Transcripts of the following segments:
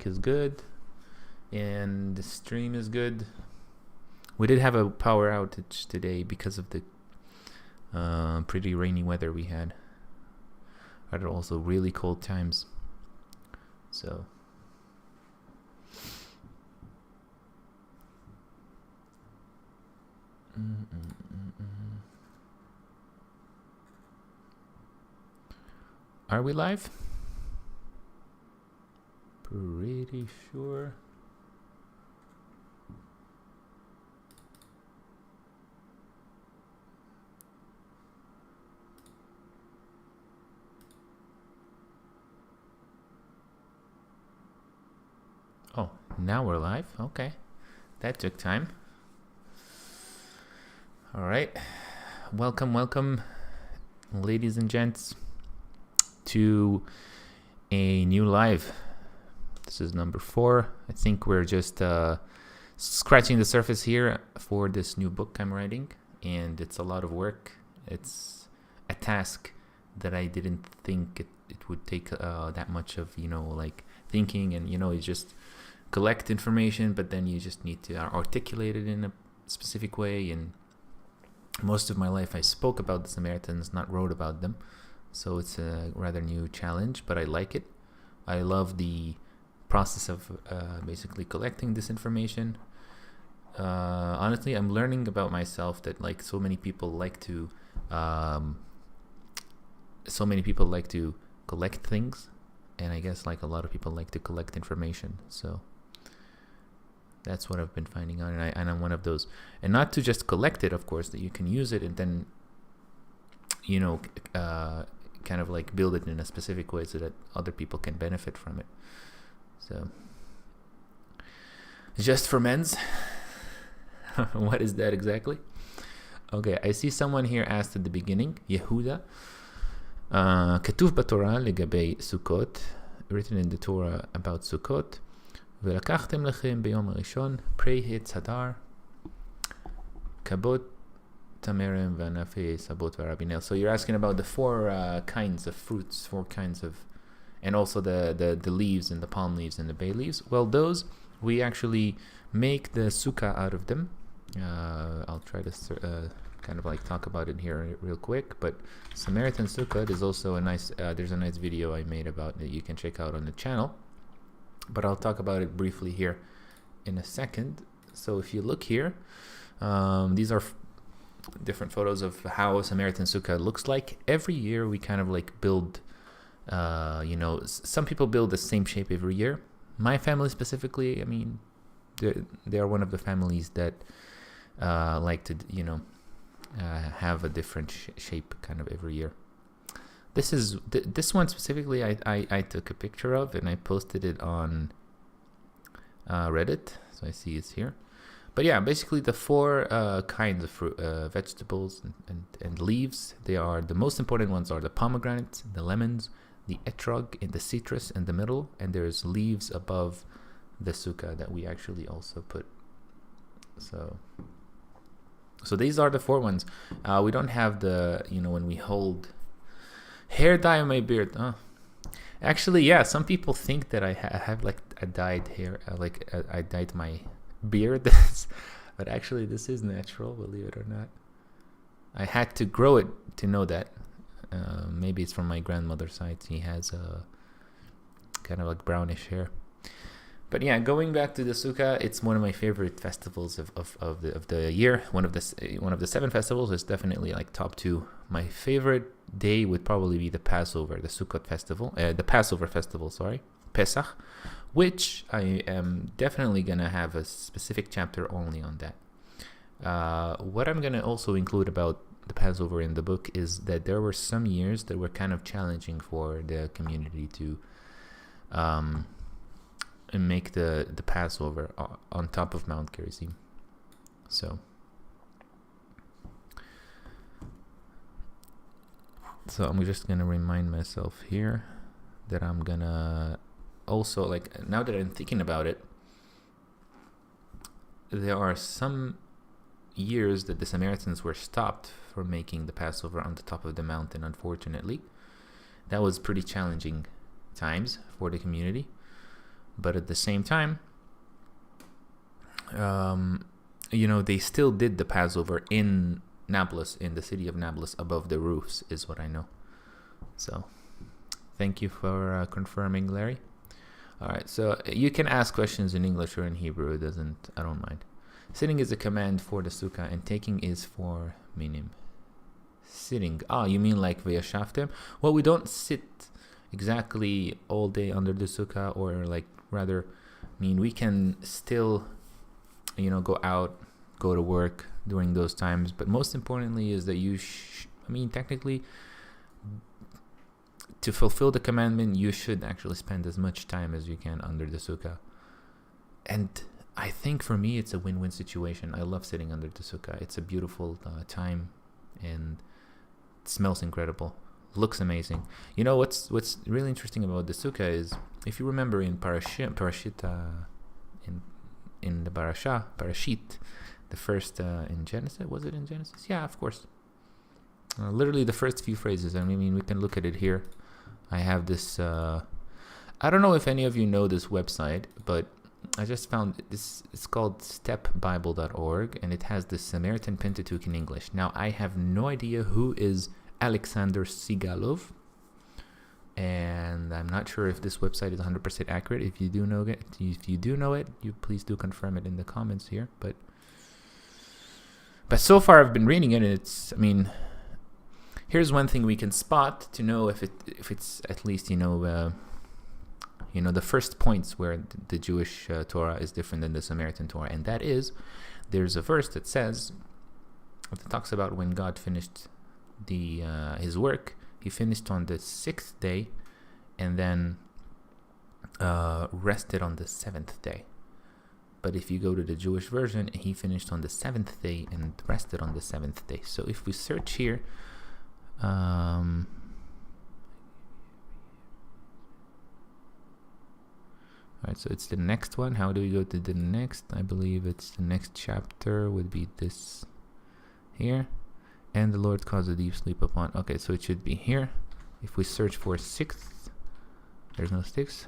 mic is good, and the stream is good. We did have a power outage today because of the pretty rainy weather we had. But also really cold times. So Are we live? Pretty sure. Oh, now we're live. Okay. That took time. All right. Welcome, ladies and gents, to a new live. This is number 4. I think we're just scratching the surface here for this new book I'm writing, and it's a lot of work. It's a task that I didn't think it would take that much of, like thinking, and, you just collect information, but then you just need to articulate it in a specific way. And most of my life I spoke about the Samaritans, not wrote about them. So it's a rather new challenge, but I like it. I love the process of basically collecting this information. Honestly, I'm learning about myself that like so many people like to collect things, and I guess like a lot of people like to collect information. So that's what I've been finding out, and I'm one of those. And not to just collect it, of course, that you can use it and then kind of like build it in a specific way so that other people can benefit from it. So, just for men's. What is that exactly? Okay, I see someone here asked at the beginning, Yehuda, כתוב בתורה לגבי סוכות, written in the Torah about Sukkot, ולקחתם לכם ביום הראשון פרי עץ הדר, כבות tamerem v'anafei sabot v'arabinel. So you're asking about the 4 kinds of fruits, 4 kinds of, and also the leaves and the palm leaves and the bay leaves. Well, those we actually make the sukkah out of them. I'll try to kind of like talk about it here real quick. But Samaritan sukkah is also a nice. There's a nice video I made about that you can check out on the channel. But I'll talk about it briefly here in a second. So if you look here, these are different photos of how a Samaritan sukkah looks like. Every year we kind of like build, some people build the same shape every year. My family specifically, I mean, they are one of the families that like to, have a different shape kind of every year. This one specifically I took a picture of, and I posted it on Reddit, so I see it's here. But yeah, basically the 4 kinds of fruit, vegetables and leaves. The most important ones are the pomegranate, the lemons, the etrog, and the citrus in the middle. And there's leaves above the sukkah that we actually also put. So these are the 4 ones. We don't have the, when we hold hair dye on my beard. Actually, yeah, some people think that I have like a dyed hair, I dyed my beard, but actually this is natural, believe it or not. I had to grow it to know that. Maybe it's from my grandmother's side. He has a kind of like brownish hair. But yeah, going back to the sukkah, it's one of my favorite festivals of the year. One of the 7 festivals is definitely like top 2. My favorite day would probably be the Passover, the Sukkot festival, the Passover festival, Pesach, which I am definitely gonna have a specific chapter only on that. What I'm gonna also include about the Passover in the book is that there were some years that were kind of challenging for the community to make the Passover on top of Mount Gerizim. So I'm just gonna remind myself here that I'm gonna also, like, now that I'm thinking about it, there are some years that the Samaritans were stopped from making the Passover on the top of the mountain, unfortunately. That was pretty challenging times for the community. But at the same time, they still did the Passover in Nablus, in the city of Nablus, above the roofs, is what I know. So, thank you for confirming, Larry. All right, so you can ask questions in English or in Hebrew. I don't mind. Sitting is a command for the sukkah, and taking is for minim. Sitting. You mean like v'yashaftem? Well, we don't sit exactly all day under the sukkah, or we can still, go out, go to work during those times. But most importantly is that technically, to fulfill the commandment, you should actually spend as much time as you can under the sukkah. And I think for me, it's a win-win situation. I love sitting under the sukkah. It's a beautiful time, and it smells incredible. Looks amazing. What's really interesting about the sukkah is, if you remember in in the Parashit, the first in Genesis, was it in Genesis? Yeah, of course. Literally the first few phrases. We can look at it here. I have this. I don't know if any of you know this website, but I just found this. It's called stepbible.org, and it has the Samaritan Pentateuch in English. Now, I have no idea who is Alexander Sigalov, and I'm not sure if this website is 100% accurate. If you do know it, you please do confirm it in the comments here. But so far, I've been reading it, and it's. Here's one thing we can spot to know if it's at least the first points where the Jewish Torah is different than the Samaritan Torah, and that is, there's a verse that talks about when God finished his work. He finished on the 6th day, and then rested on the 7th day. But if you go to the Jewish version, he finished on the 7th day and rested on the 7th day. So if we search here. Alright, so it's the next one. How do we go to the next? I believe it's the next chapter would be this here. And the Lord caused a deep sleep upon. Okay, so it should be here. If we search for 6th, there's no 6th,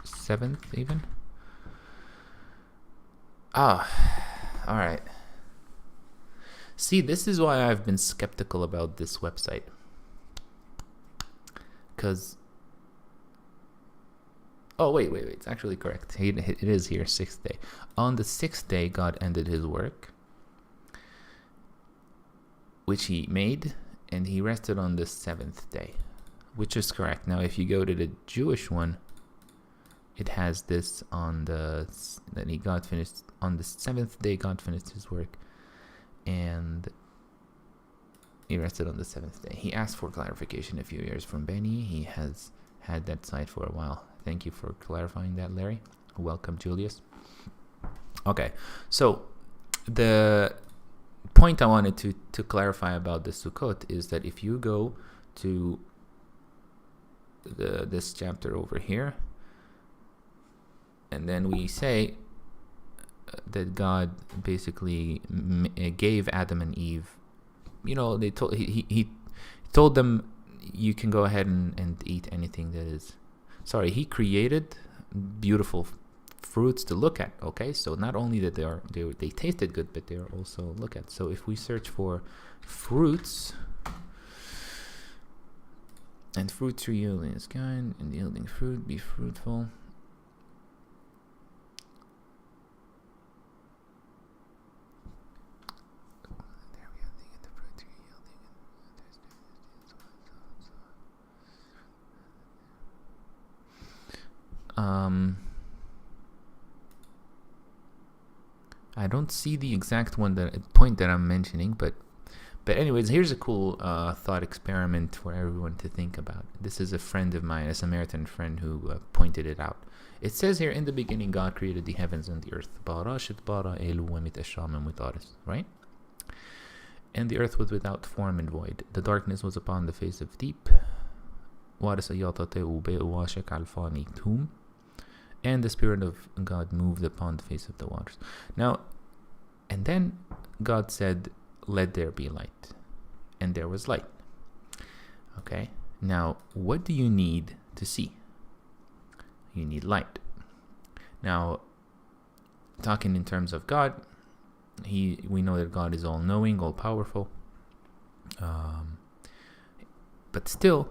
7th even. Alright. See, this is why I've been skeptical about this website. Because... wait. It's actually correct. It is here, 6th day. On the 6th day, God ended his work, which he made, and he rested on the 7th day, which is correct. Now, if you go to the Jewish one, it has this God finished on the 7th day, God finished his work, and he rested on the 7th day. He asked for clarification a few years from Benny. He has had that site for a while. Thank you for clarifying that, Larry. Welcome, Julius. Okay, so the point I wanted to clarify about the Sukkot is that if you go to this chapter over here, and then we say that God basically gave Adam and Eve, he told them, you can go ahead and eat anything that is. Sorry, he created beautiful fruits to look at. Okay, so not only that they tasted good, but they are also look at. So if we search for fruits, and fruits are yielding its kind, and yielding fruit, be fruitful. I don't see the exact point that I'm mentioning, but anyways, here's a cool thought experiment for everyone to think about. This is a friend of mine, a Samaritan friend, who pointed it out. It says here, in the beginning, God created the heavens and the earth. Right? And the earth was without form and void. The darkness was upon the face of deep. And the Spirit of God moved upon the face of the waters. Now, and then God said, let there be light. And there was light. Okay? Now, what do you need to see? You need light. Now, talking in terms of God, we know that God is all-knowing, all-powerful. But still,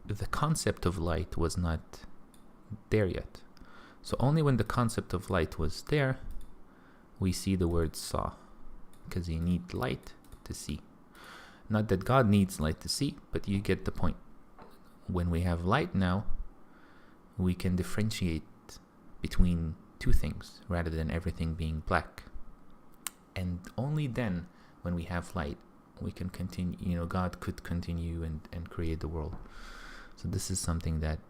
the concept of light was not there yet. So only when the concept of light was there, we see the word saw, because you need light to see. Not that God needs light to see, but you get the point. When we have light now, we can differentiate between two things rather than everything being black. And only then, when we have light, we can continue, God could continue and create the world. So this is something that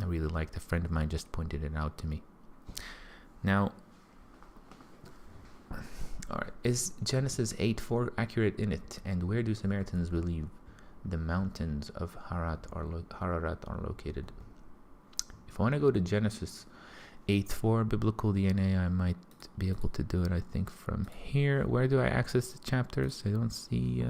I really liked. A friend of mine just pointed it out to me. Now, all right, is Genesis 8:4 accurate in it? And where do Samaritans believe the mountains of Hararat are located? If I want to go to Genesis 8:4 biblical DNA, I might be able to do it, I think, from here. Where do I access the chapters? I don't see...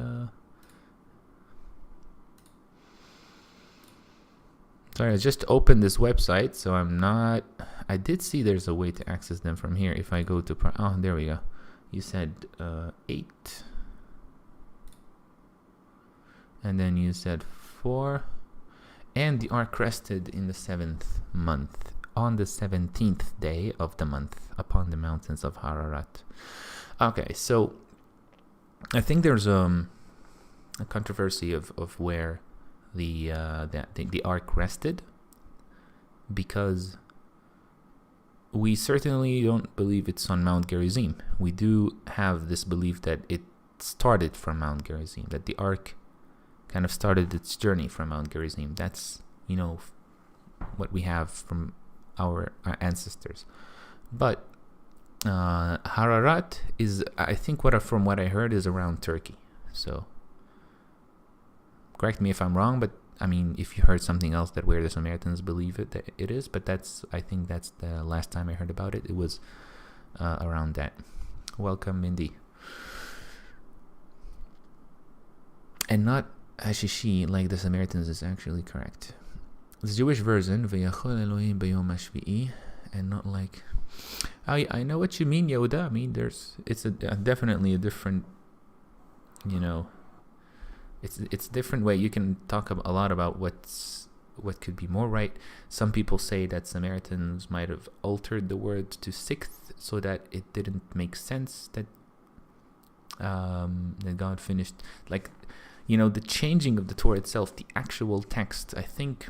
Sorry, I just opened this website, so I'm not... I did see there's a way to access them from here. If I go to... Oh, there we go. You said 8. And then you said 4. And the ark rested in the 7th month, on the 17th day of the month, upon the mountains of Hararat. Okay, so I think there's a controversy of where the ark rested, because we certainly don't believe it's on Mount Gerizim. We do have this belief that it started from Mount Gerizim, that the ark kind of started its journey from Mount Gerizim. That's, what we have from our ancestors. But Hararat is, I think, from what I heard, is around Turkey. So correct me if I'm wrong, but I mean, if you heard something else that where the Samaritans believe it is, but I think that's the last time I heard about it. It was around that. Welcome, Mindy. And not Hashishi like the Samaritans is actually correct. The Jewish version, V'yachol Elohim b'yom hashvi'i, and not like... I know what you mean, Yehuda. I mean, it's definitely a different, it's a different way. You can talk a lot about what could be more right. Some people say that Samaritans might have altered the word to 6th so that it didn't make sense that God finished, the changing of the Torah itself, the actual text. I think,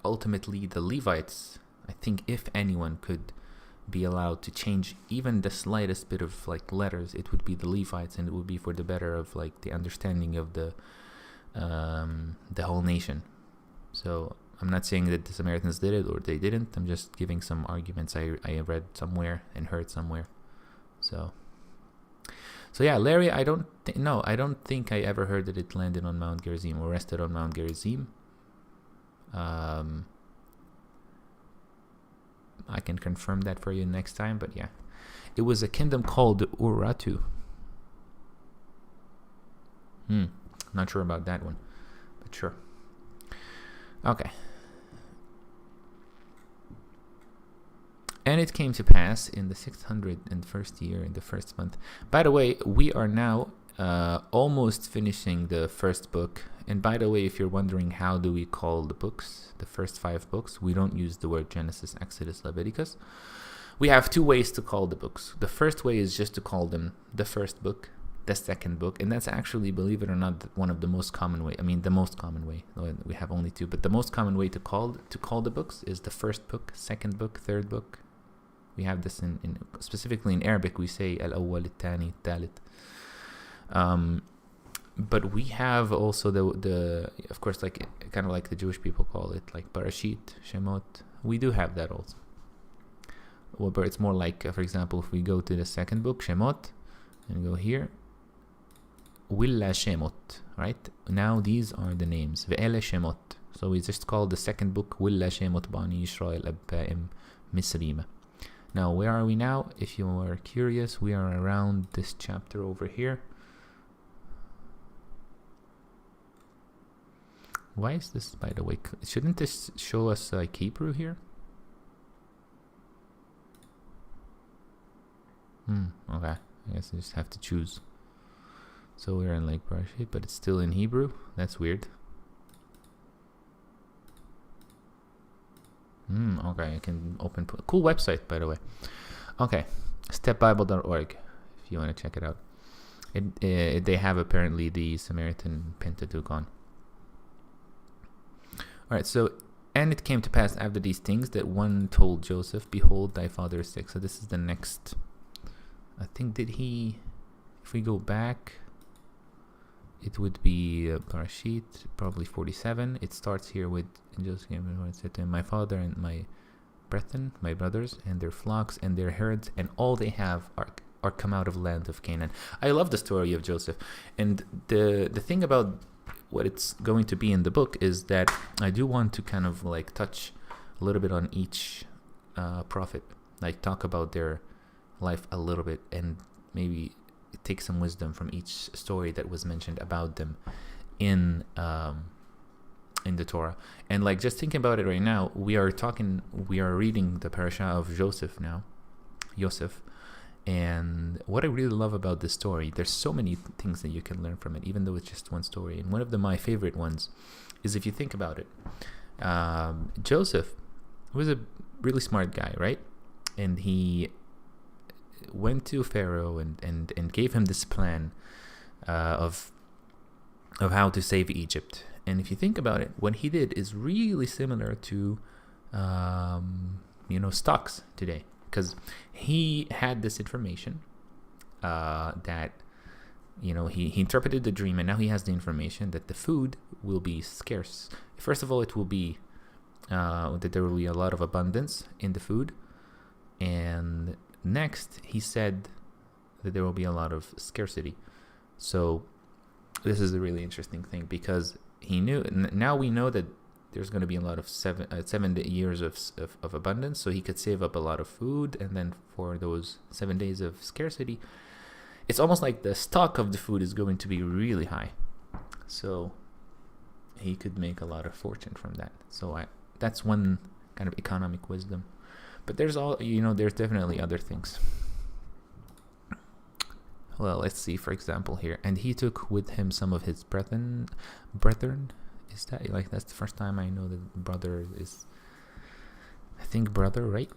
ultimately the Levites, I think, if anyone could be allowed to change even the slightest bit of letters, it would be the Levites, and it would be for the better of the understanding of the whole nation. So I'm not saying that the Samaritans did it or they didn't. I'm just giving some arguments I read somewhere and heard somewhere. So yeah, Larry, I don't think I ever heard that it landed on Mount Gerizim or rested on Mount Gerizim. I can confirm that for you next time, but yeah, it was a kingdom called Urartu. Not sure about that one, but sure. Okay. And it came to pass in the 601st year, in the first month. By the way, we are now almost finishing the first book. And by the way, if you're wondering how do we call the books, the first 5 books, we don't use the word Genesis, Exodus, Leviticus. We have 2 ways to call the books. The first way is just to call them the first book, the second book. And that's actually, believe it or not, one of the most common way. I mean, the most common way. We have only 2, but the most common way to call the books is the first book, second book, third book. We have this in specifically in Arabic. We say al-awwal, al-thani, al-thalith. But we have also the of course, kind of like the Jewish people call it, like Barashit, Shemot. We do have that also. Well, but it's more like, for example, if we go to the second book, Shemot, and go here, Willa Shemot, right? Now these are the names. Ve'ele Shemot. So we just call the second book Willa Shemot Bani Yisrael Abba'im Misrima. Now, where are we now? If you are curious, we are around this chapter over here. Why is this, by the way? Shouldn't this show us like Hebrew here? Okay. I guess I just have to choose. So we're in like Bereshit, but it's still in Hebrew. That's weird. Okay, I can open. Cool website, by the way. Okay, stepbible.org if you want to check it out. They have apparently the Samaritan Pentateuch on. Alright, so, and it came to pass after these things that one told Joseph, behold, thy father is sick. So this is the next, I think, if we go back, it would be Bereshit, probably 47. It starts here with, and Joseph said to him, my father and my brethren, my brothers, and their flocks and their herds, and all they have are come out of the land of Canaan. I love the story of Joseph. And the thing about what it's going to be in the book is that I do want to kind of like touch a little bit on each prophet, like talk about their life a little bit, and maybe take some wisdom from each story that was mentioned about them in the Torah. And like just thinking about it right now, we are reading the parasha of Joseph now, Yosef. And what I really love about this story, there's so many things that you can learn from it, even though it's just one story. And one of my favorite ones is, if you think about it, Joseph was a really smart guy, right? And he went to Pharaoh and gave him this plan of how to save Egypt. And if you think about it, what he did is really similar to stocks today. Because he had this information that, he interpreted the dream, and now he has the information that the food will be scarce. First of all, it will be that there will be a lot of abundance in the food. And next, he said that there will be a lot of scarcity. So this is a really interesting thing, because he knew, now we know that there's going to be a lot of 7 years of abundance, so he could save up a lot of food, and then for those 7 days of scarcity, it's almost like the stock of the food is going to be really high, so he could make a lot of fortune from that. So that's one kind of economic wisdom, but there's there's definitely other things. Well, let's see, for example here, and he took with him some of his brethren. Is that like, that's the first time I know that brother is, I think brother, right?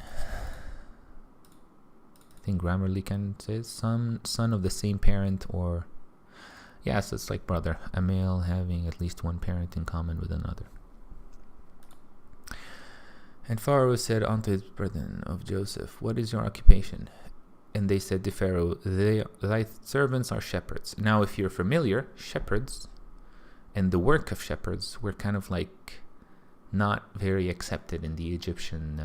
I think Grammarly can say son of the same parent, or so it's like brother, a male having at least one parent in common with another. And Pharaoh said unto his brethren of Joseph, what is your occupation? And they said to Pharaoh, thy servants are shepherds. Now, if you're familiar, shepherds and the work of shepherds were kind of like not very accepted in the Egyptian,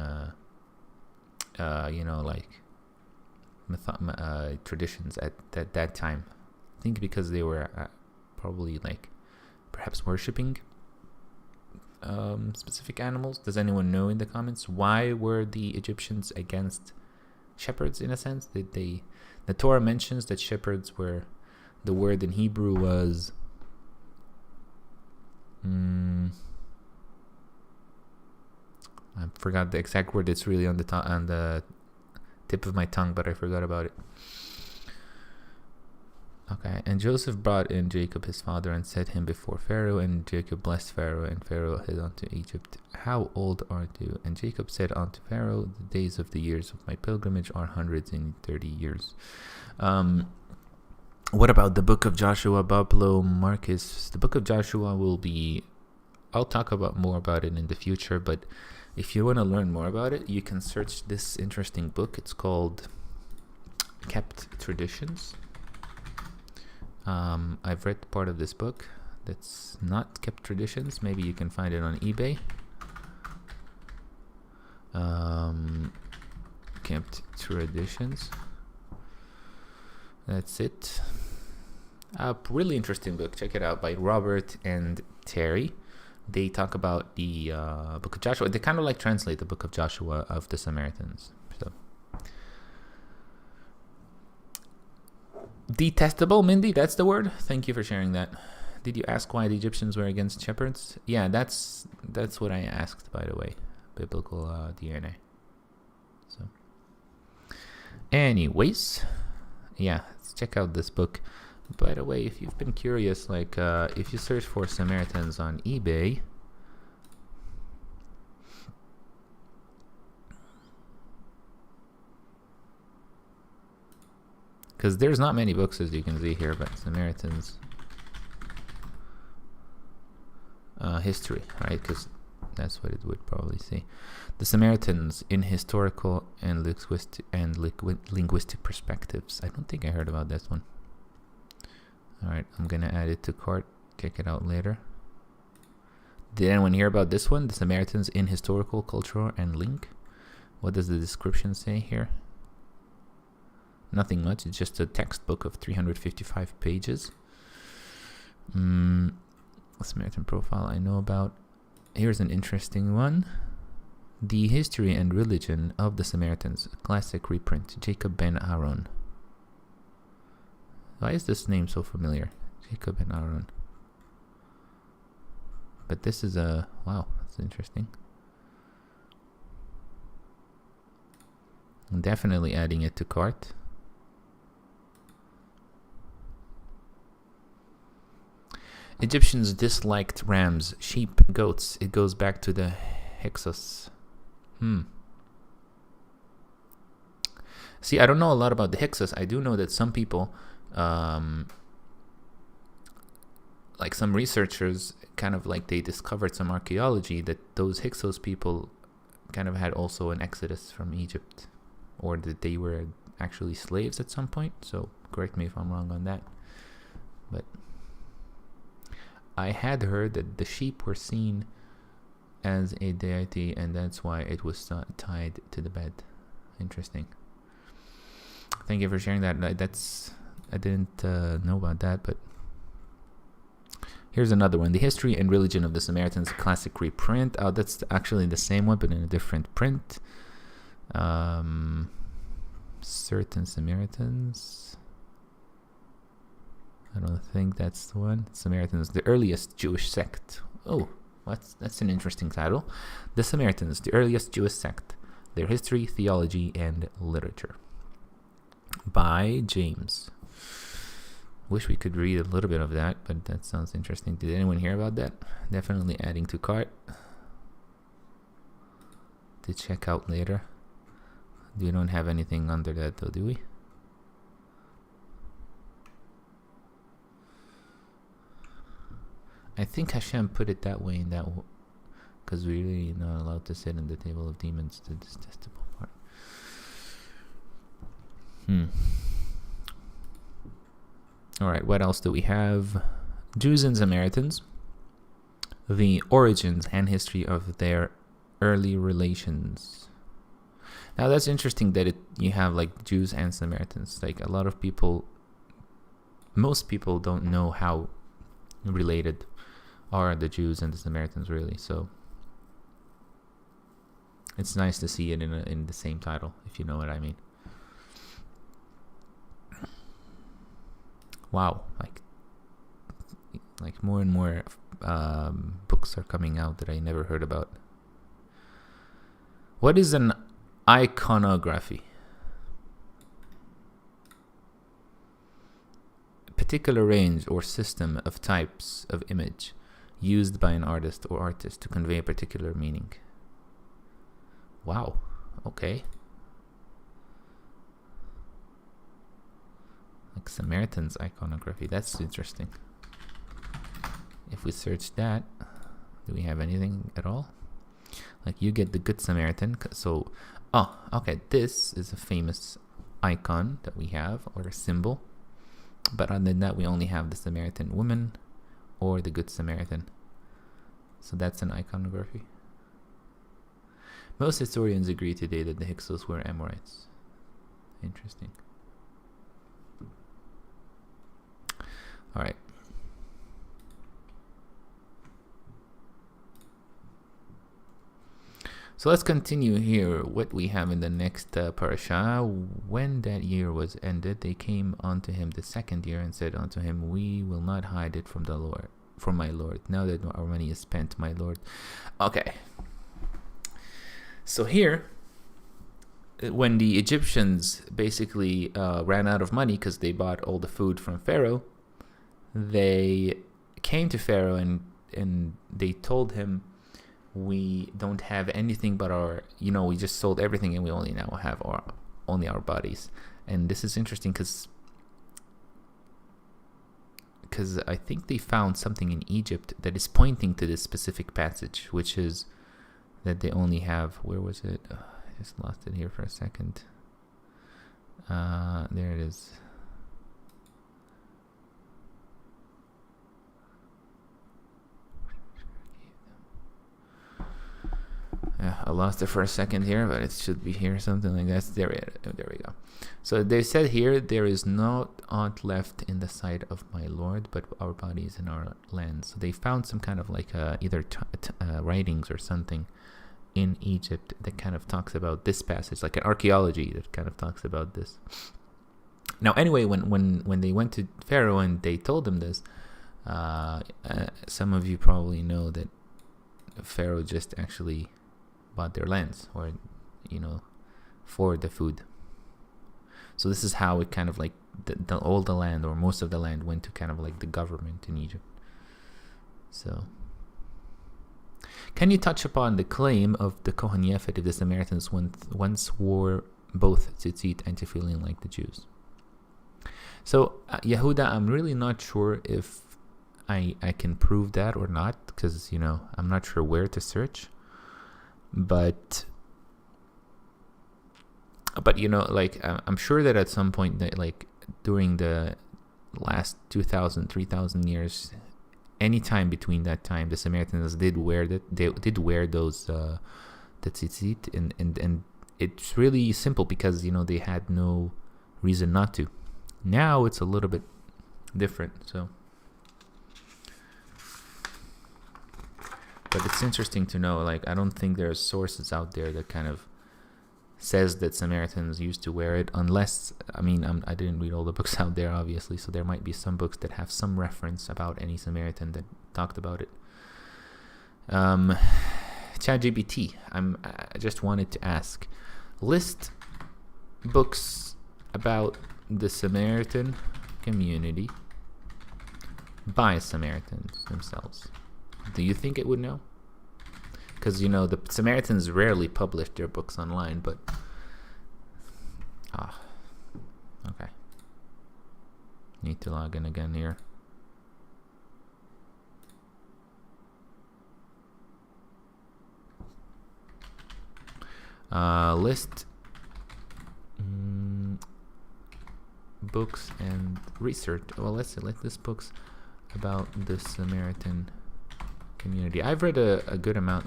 traditions at that time. I think because they were probably like perhaps worshipping specific animals. Does anyone know in the comments why were the Egyptians against shepherds? In a sense, the Torah mentions that shepherds were, the word in Hebrew was I forgot the exact word. It's really on the tip of my tongue, but I forgot about it. Okay, and Joseph brought in Jacob his father and set him before Pharaoh, and Jacob blessed Pharaoh, and Pharaoh said unto Egypt, how old art thou? And Jacob said unto Pharaoh, the days of the years of my pilgrimage are 130 years. What about the book of Joshua, Pablo, Marcus? The book of Joshua I'll talk about more about it in the future, but if you want to learn more about it, you can search this interesting book. It's called Kept Traditions. I've read part of this book that's not Kept Traditions. Maybe you can find it on eBay. Kept Traditions. That's it. A really interesting book. Check it out, by Robert and Terry. They talk about the book of Joshua. They kind of like translate the book of Joshua of the Samaritans. So, detestable, Mindy, that's the word. Thank you for sharing that. Did you ask why the Egyptians were against shepherds? Yeah, that's what I asked, by the way. Biblical DNA. So, anyways, yeah, let's check out this book. By the way, if you've been curious, like if you search for Samaritans on eBay, because there's not many books as you can see here, but Samaritans history, right? Because that's what it would probably say. The Samaritans in historical and linguistic perspectives. I don't think I heard about this one. All right, I'm gonna add it to cart. Check it out later. Did anyone hear about this one? The Samaritans in historical, cultural, and link. What does the description say here? Nothing much. It's just a textbook of 355 pages. Samaritan profile I know about. Here's an interesting one. The History and Religion of the Samaritans. Classic reprint. Jacob ben Aaron. Why is this name so familiar? Jacob ben Aaron. But this is a... Wow, that's interesting. I'm definitely adding it to cart. Egyptians disliked rams, sheep, goats. It goes back to the Hyksos. See, I don't know a lot about the Hyksos. I do know that some people, like some researchers, kind of like they discovered some archaeology that those Hyksos people kind of had also an exodus from Egypt, or that they were actually slaves at some point. So correct me if I'm wrong on that. But I had heard that the sheep were seen as a deity, and that's why it was tied to the bed. Interesting. Thank you for sharing that. I didn't know about that, but here's another one. The History and Religion of the Samaritans, classic reprint. Oh, that's actually the same one, but in a different print. Certain Samaritans. I don't think that's the one. Samaritans, the earliest Jewish sect. Oh, that's an interesting title. The Samaritans, the earliest Jewish sect. Their history, theology, and literature. By James. Wish we could read a little bit of that, but that sounds interesting. Did anyone hear about that? Definitely adding to cart. To check out later. We don't have anything under that though, do we? I think Hashem put it that way, because we're really not allowed to sit in the table of demons, the detestable part. Alright, what else do we have? Jews and Samaritans. The origins and history of their early relations. Now that's interesting that you have like Jews and Samaritans. Like a lot of people, most people don't know how related are the Jews and the Samaritans really. So it's nice to see it in the same title, if you know what I mean. Wow, like more and more books are coming out that I never heard about. What is an iconography? A particular range or system of types of image used by an artist or artist to convey a particular meaning. Wow, okay. Like Samaritans iconography, that's interesting. If we search that, do we have anything at all? Like you get the Good Samaritan. So, oh, okay, this is a famous icon that we have, or a symbol. But other than that, we only have the Samaritan woman or the Good Samaritan. So that's an iconography. Most historians agree today that the Hyksos were Amorites. Interesting. All right. So let's continue here. What we have in the next parasha. When that year was ended, they came unto him the second year and said unto him, we will not hide it from the Lord, from my Lord, now that our money is spent, my Lord. Okay. So here, when the Egyptians basically ran out of money because they bought all the food from Pharaoh, they came to Pharaoh and they told him, we don't have anything but our, we just sold everything and we only now have only our bodies. And this is interesting because I think they found something in Egypt that is pointing to this specific passage, which is that they only have, where was it? I just lost it here for a second. There it is. I lost it for a second here, but it should be here, something like that. There we go. So they said here, there is not aught left in the sight of my Lord, but our bodies and our lands. So they found some kind of like either writings or something in Egypt that kind of talks about this passage, like an archaeology that kind of talks about this. Now, anyway, when they went to Pharaoh and they told him this, some of you probably know that Pharaoh just actually bought their lands, or for the food. So this is how it kind of like all the land, or most of the land, went to kind of like the government in Egypt. So can you touch upon the claim of the Kohen Yefet if the Samaritans once wore both tzitzit and tefillin like the Jews? So Yehuda, I'm really not sure if I can prove that or not, because I'm not sure where to search. But I'm sure that at some point that like during the last 2,000, 3,000 years, any time between that time, the Samaritans did wear that. They did wear those the tzitzit, and it's really simple because they had no reason not to. Now it's a little bit different. So. But it's interesting to know, like, I don't think there's sources out there that kind of says that Samaritans used to wear it, unless, I didn't read all the books out there, obviously, so there might be some books that have some reference about any Samaritan that talked about it. ChatGPT, I just wanted to ask, list books about the Samaritan community by Samaritans themselves. Do you think it would know? Because, the Samaritans rarely publish their books online, but... okay. Need to log in again here. List books and research. Well, let's list books about the Samaritan community. I've read a good amount.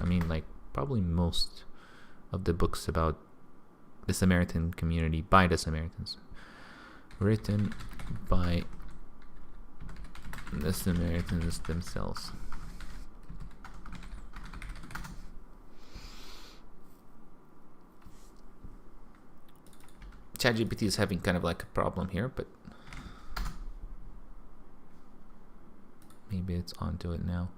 Probably most of the books about the Samaritan community by the Samaritans, written by the Samaritans themselves. ChatGPT is having kind of like a problem here, but maybe it's onto it now.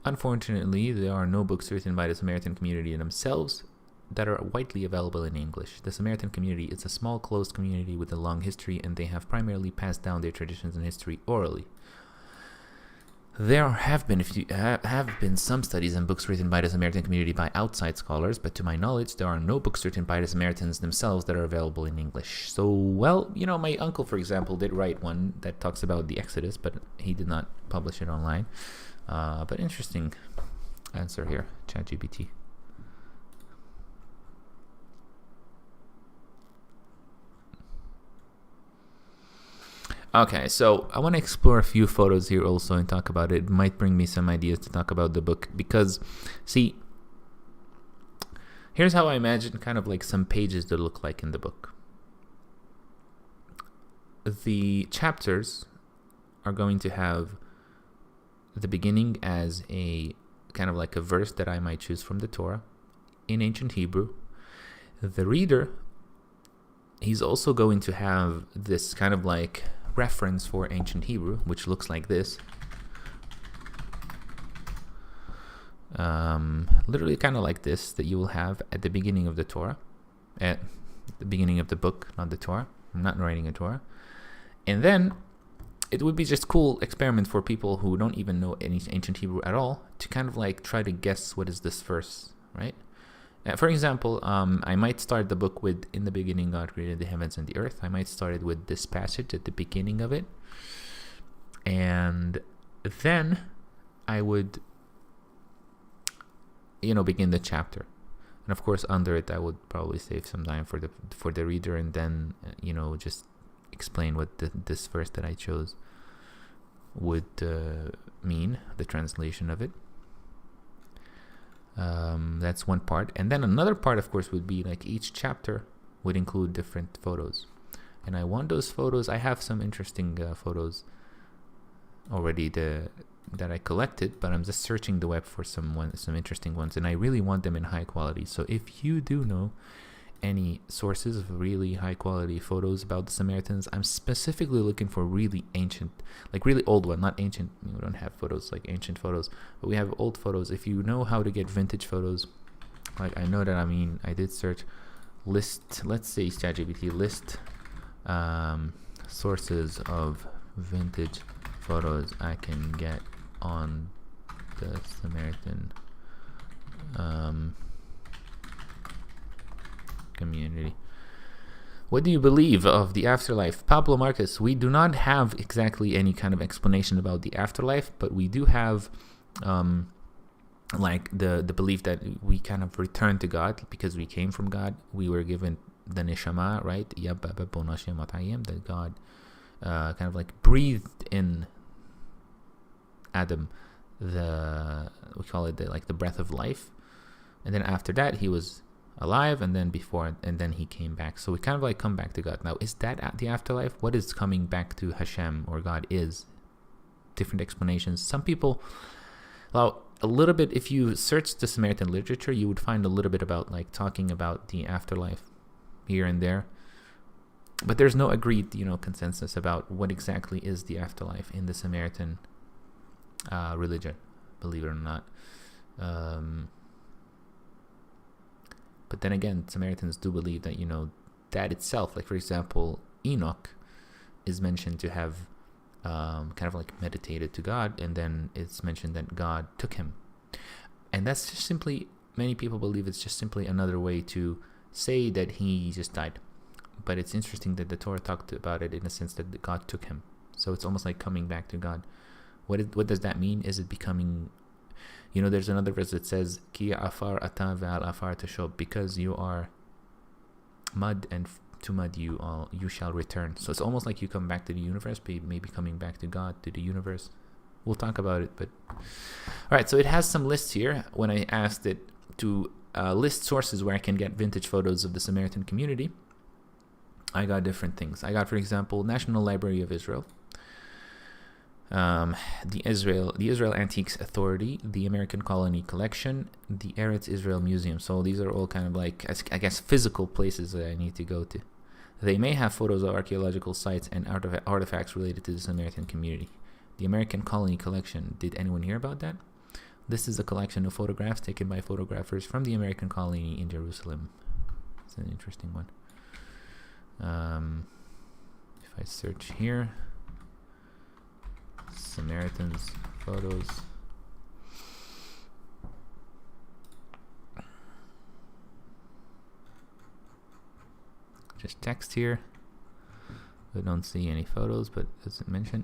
Unfortunately, there are no books written by the Samaritan community themselves that are widely available in English. The Samaritan community is a small, closed community with a long history, and they have primarily passed down their traditions and history orally. There have been some studies and books written by the Samaritan community by outside scholars, but to my knowledge, there are no books written by the Samaritans themselves that are available in English. So, my uncle, for example, did write one that talks about the Exodus, but he did not publish it online. But interesting answer here, ChatGPT. Okay, so I want to explore a few photos here also and talk about it. It might bring me some ideas to talk about the book because, see, here's how I imagine kind of like some pages to look like in the book. The chapters are going to have the beginning as a kind of like a verse that I might choose from the Torah in ancient Hebrew. The reader, he's also going to have this kind of like reference for ancient Hebrew, which looks like this. Literally kind of like this, that you will have at the beginning of the Torah, at the beginning of the book, not the Torah. I'm not writing a Torah. And then it would be just cool experiment for people who don't even know any ancient Hebrew at all to kind of like try to guess what is this verse, right? For example, I might start the book with, in the beginning God created the heavens and the earth. I might start it with this passage at the beginning of it. And then I would, begin the chapter. And of course, under it, I would probably save some time for the reader, and then, just explain what this verse that I chose would mean, the translation of it. That's one part. And then another part, of course, would be like each chapter would include different photos. And I want those photos. I have some interesting photos already that I collected, but I'm just searching the web for some interesting ones, and I really want them in high quality. So if you do know any sources of really high quality photos about the Samaritans, I'm specifically looking for really ancient, like really old one, not ancient. We don't have photos like ancient photos, but we have old photos. If you know how to get vintage photos, like I know that, I did search list, let's say ChatGPT list sources of vintage photos I can get on the Samaritan community. What do you believe of the afterlife? Pablo Marcus, we do not have exactly any kind of explanation about the afterlife, but we do have like the belief that we kind of return to God because we came from God. We were given the neshama, right? That God kind of like breathed in Adam we call it the breath of life, and then after that he was alive, and then he came back. So we kind of like come back to God. Now, is that the afterlife? What is coming back to Hashem or God is? Different explanations. Some people, well, a little bit, if you search the Samaritan literature, you would find a little bit about like talking about the afterlife here and there, but there's no agreed consensus about what exactly is the afterlife in the Samaritan religion, believe it or not. But then again, Samaritans do believe that that itself, like for example, Enoch is mentioned to have kind of like meditated to God, and then it's mentioned that God took him, and that's just simply, many people believe it's just simply another way to say that he just died. But it's interesting that the Torah talked about it in a sense that God took him, so it's almost like coming back to God. What does that mean? Is it becoming, there's another verse that says, Ki afar ata ve'al afar tashob, because you are mud, and to mud you shall return. So it's almost like you come back to the universe, maybe coming back to God, to the universe. We'll talk about it, but all right. So it has some lists here. When I asked it to list sources where I can get vintage photos of the Samaritan community, I got different things. I got, for example, National Library of Israel, the Israel Antiques Authority, the American Colony Collection, the Eretz Israel Museum. So these are all kind of like, I guess, physical places that I need to go to. They may have photos of archaeological sites and artifacts related to the Samaritan community. The American Colony Collection. Did anyone hear about that? This is a collection of photographs taken by photographers from the American colony in Jerusalem. It's an interesting one. If I search here, Samaritans photos. Just text here. I don't see any photos, but does it mention?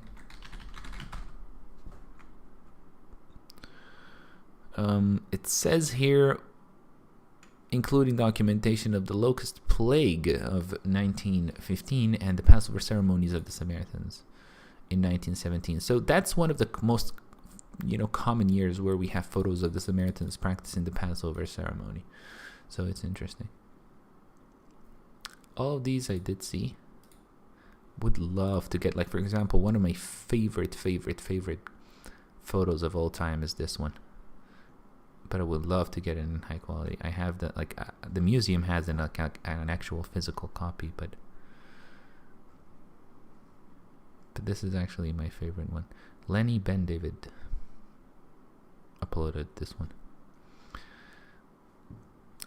It says here, including documentation of the locust plague of 1915 and the Passover ceremonies of the Samaritans in 1917. So that's one of the most, common years where we have photos of the Samaritans practicing the Passover ceremony. So it's interesting. All of these I did see, would love to get, like, for example, one of my favorite photos of all time is this one. But I would love to get it in high quality. I have the, like, the museum has an actual physical copy, but this is actually my favorite one. Lenny Ben David uploaded this one.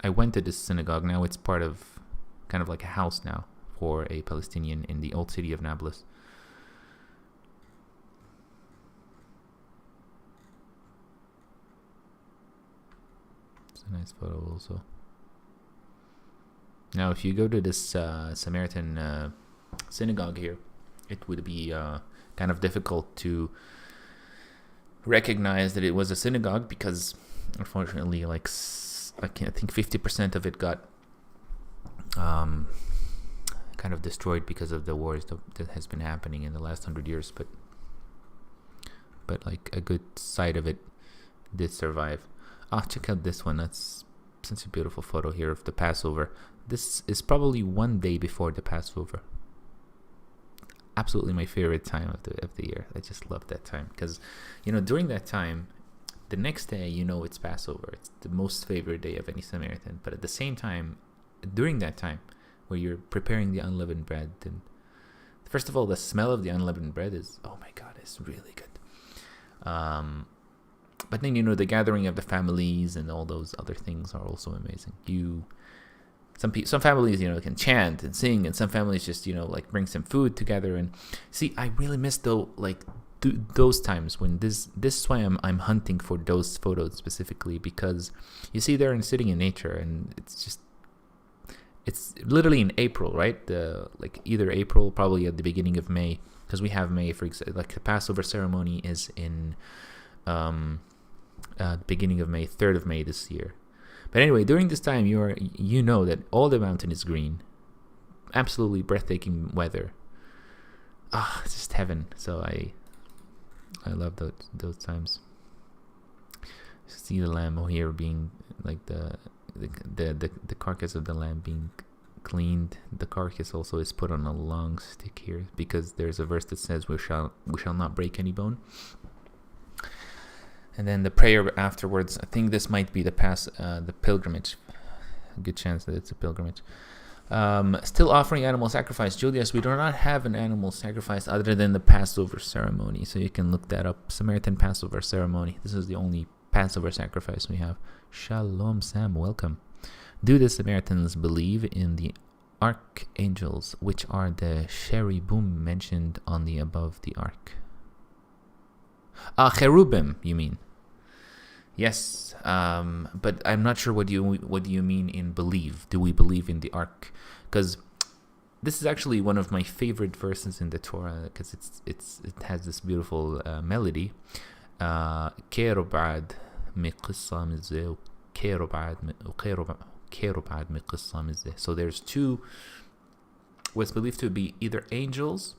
I went to this synagogue. Now it's part of kind of like a house now for a Palestinian in the old city of Nablus. It's a nice photo also. Now, if you go to this Samaritan synagogue here, it would be kind of difficult to recognize that it was a synagogue because, unfortunately, like, I think 50% of it got kind of destroyed because of the wars that has been happening in the last 100 years. But like a good side of it did survive. Check out this one. That's such a beautiful photo here of the Passover. This is probably one day before the Passover. Absolutely my favorite time of the year. I just love that time because, during that time, the next day, it's Passover. It's the most favorite day of any Samaritan. But at the same time, during that time, where you're preparing the unleavened bread, and first of all, the smell of the unleavened bread is, oh my God, it's really good. But then, the gathering of the families and all those other things are also amazing. Some families, can chant and sing, and some families just, like bring some food together. And see, I really miss those times when this is why I'm hunting for those photos specifically, because you see they're sitting in nature, and it's literally in April, right? Like either April, probably at the beginning of May, because we have May, for example, like the Passover ceremony is in beginning of May, 3rd of May this year. But anyway, during this time, you know that all the mountain is green, absolutely breathtaking weather. It's just heaven. So I love those times. See the lamb here being like the carcass of the lamb being cleaned. The carcass also is put on a long stick here because there's a verse that says we shall not break any bone. And then the prayer afterwards. I think this might be the pilgrimage. A good chance that it's a pilgrimage. Still offering animal sacrifice. Julius, we do not have an animal sacrifice other than the Passover ceremony. So you can look that up. Samaritan Passover ceremony. This is the only Passover sacrifice we have. Shalom, Sam. Welcome. Do the Samaritans believe in the archangels, which are the cherubim mentioned on the above the ark? Cherubim, you mean? Yes, but I'm not sure what do you mean in believe. Do we believe in the ark? Because this is actually one of my favorite verses in the Torah because it has this beautiful melody. So there's two, what's believed to be either angels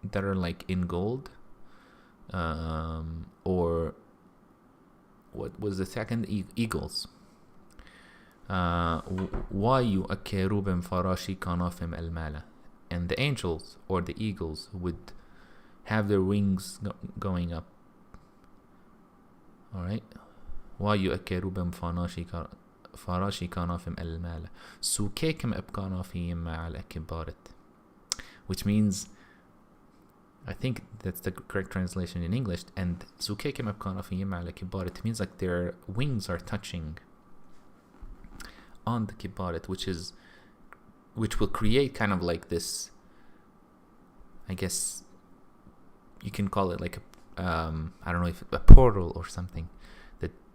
that are like in gold, or what was the second? Eagles. And the angels or the eagles would have their wings going up. All right. Which means, I think that's the correct translation in English. And it means like their wings are touching on the kibbaret, which will create kind of like this, I guess you can call it like I don't know if a portal or something.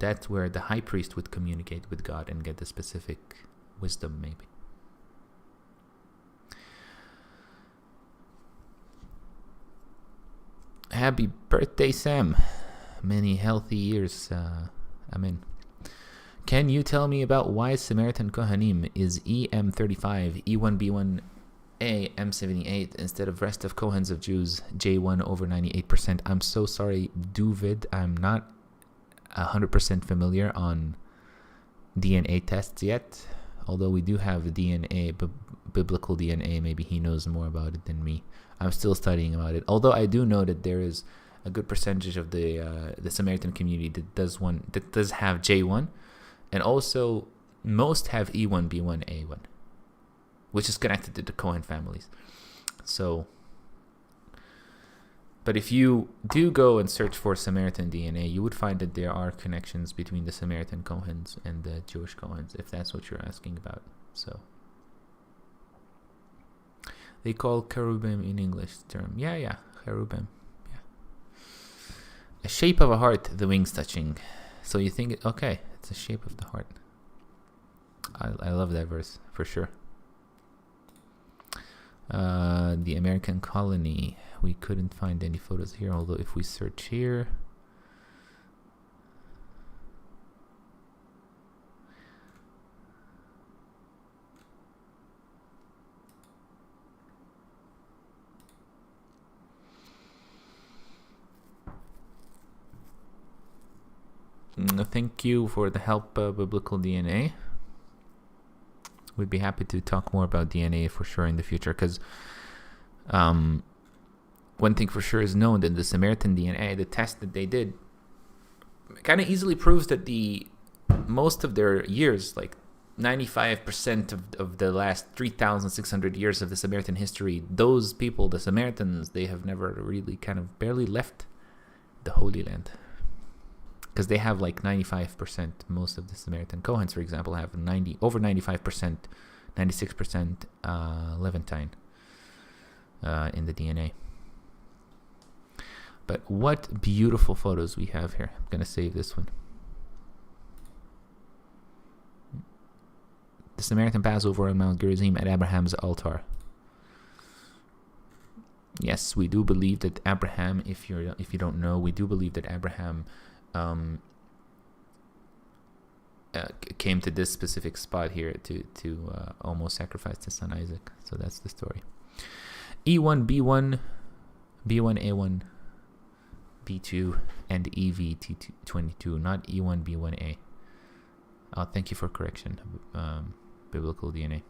That's where the high priest would communicate with God and get the specific wisdom, maybe. Happy birthday, Sam. Many healthy years. Amen. Can you tell me about why Samaritan Kohanim is EM35, E1B1A, M78 instead of rest of Kohens of Jews, J1 over 98%? I'm so sorry, Duvid. I'm not 100% familiar on DNA tests yet, although we do have DNA biblical DNA. Maybe he knows more about it than me. I'm still studying about it. Although I do know that there is a good percentage of the Samaritan community that does have J1, and also most have E1, B1, A1, which is connected to the Cohen families. So, but if you do go and search for Samaritan DNA, you would find that there are connections between the Samaritan Cohens and the Jewish Cohens, if that's what you're asking about. So, they call cherubim in English term. Yeah, cherubim. Yeah. A shape of a heart, the wings touching. So you think, okay, it's a shape of the heart. I love that verse, for sure. The American colony. We couldn't find any photos here, although if we search here, thank you for the help, Biblical DNA. We'd be happy to talk more about DNA for sure in the future, because one thing for sure is known, that the Samaritan DNA, the test that they did, kind of easily proves that most of their years, like 95% of the last 3,600 years of the Samaritan history, those people, the Samaritans, they have never really barely left the Holy Land. Because they have like 95%, most of the Samaritan Cohens, for example, have over 95%, 96% Levantine in the DNA. But what beautiful photos we have here. I'm going to save this one. The Samaritan Passover on Mount Gerizim at Abraham's altar. Yes, we do believe that Abraham, if you don't know, we do believe that Abraham came to this specific spot here to almost sacrifice his son Isaac. So that's the story. E1, B1, B1, A1, B2, and EV22, not E1, B1A. Thank you for correction, Biblical DNA.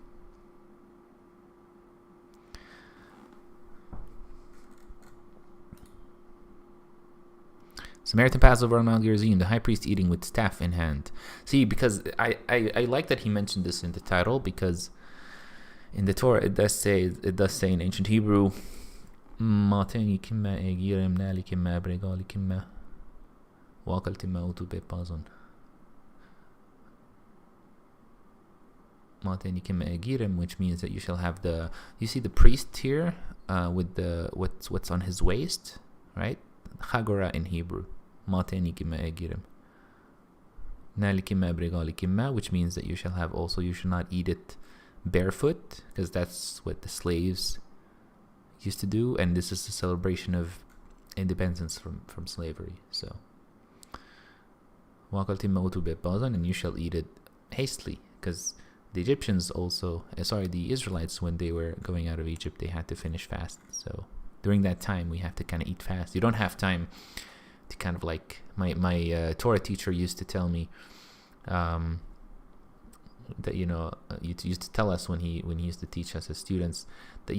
Samaritan Passover on Mount Gerizim, the high priest eating with staff in hand. See, because I like that he mentioned this in the title, because in the Torah it does say in ancient Hebrew, Mateni kimma egirem nali kimma bregali kimma wakaltima utu bepazon. Mateni kimma egirem, which means that you shall have you see the priest here with what's on his waist, right? Chagora in Hebrew. Mateni kimma egirem. Nali kimma bregali kimma, which means that you shall not eat it barefoot, because that's what the slaves used to do, and this is a celebration of independence from slavery. So, and you shall eat it hastily, because the Egyptians the Israelites, when they were going out of Egypt, they had to finish fast. So during that time, we have to kind of eat fast. You don't have time to kind of like my Torah teacher used to tell me that he used to tell us when he used to teach us as students that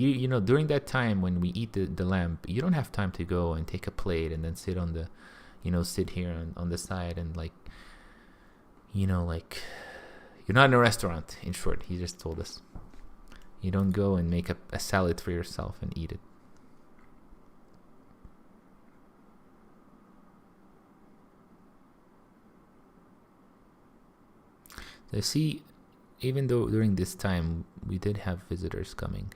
during that time when we eat the lamb, you don't have time to go and take a plate and then sit on sit here on the side and you're not in a restaurant. In short, he just told us you don't go and make a salad for yourself and eat it. So see, even though during this time we did have visitors coming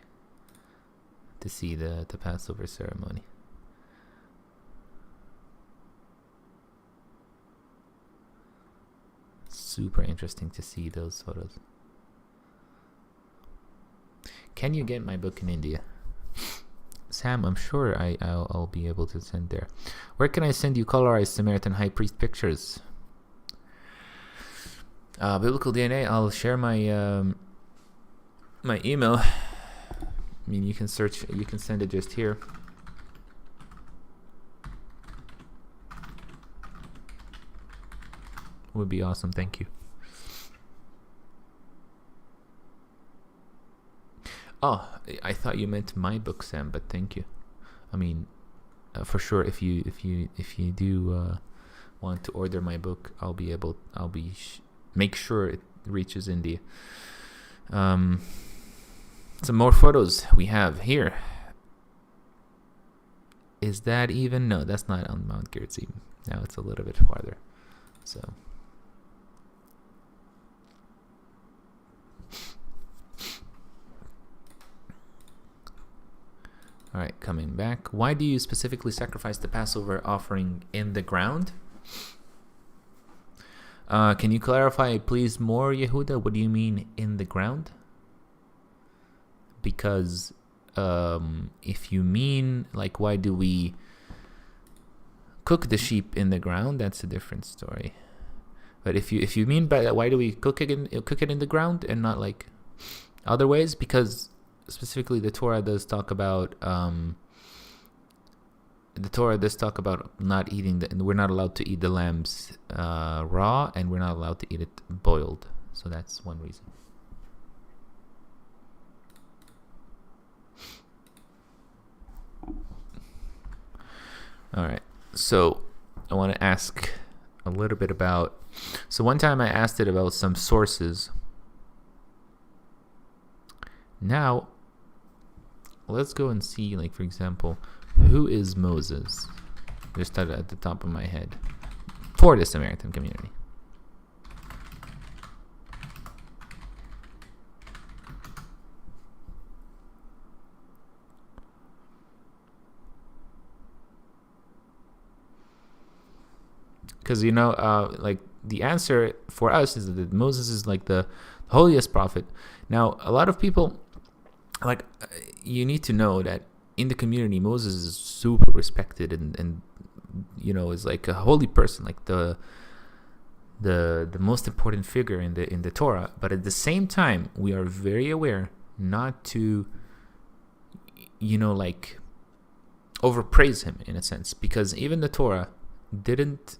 to see the Passover ceremony. Super interesting to see those photos. Can you get my book in India? Sam, I'm sure I'll be able to send there. Where can I send you colorized Samaritan high priest pictures? Biblical DNA. I'll share my my email. I mean, you can send it just here. Would be awesome. Thank you. Oh, I thought you meant my book, Sam, but thank you. I mean, for sure, if you do want to order my book, make sure it reaches India. Some more photos we have here. Is that even? No, that's not on Mount Gerizim. Now it's a little bit farther. So. All right, coming back. Why do you specifically sacrifice the Passover offering in the ground? Can you clarify, please, more, Yehuda? What do you mean in the ground? Because if you mean, like, why do we cook the sheep in the ground, that's a different story. But if you mean by that, why do we cook it in the ground and not like other ways? Because specifically the Torah does talk about not eating and we're not allowed to eat the lambs raw, and we're not allowed to eat it boiled. So that's one reason. All right. So I want to ask a little bit about. So one time I asked it about some sources. Now, let's go and see, like, for example, who is Moses? Just at the top of my head. For the Samaritan community. Because, like, the answer for us is that Moses is like the holiest prophet. Now, a lot of people, like, you need to know that in the community, Moses is super respected and is like a holy person, like the most important figure in the Torah. But at the same time, we are very aware not to, like, overpraise him in a sense, because even the Torah didn't.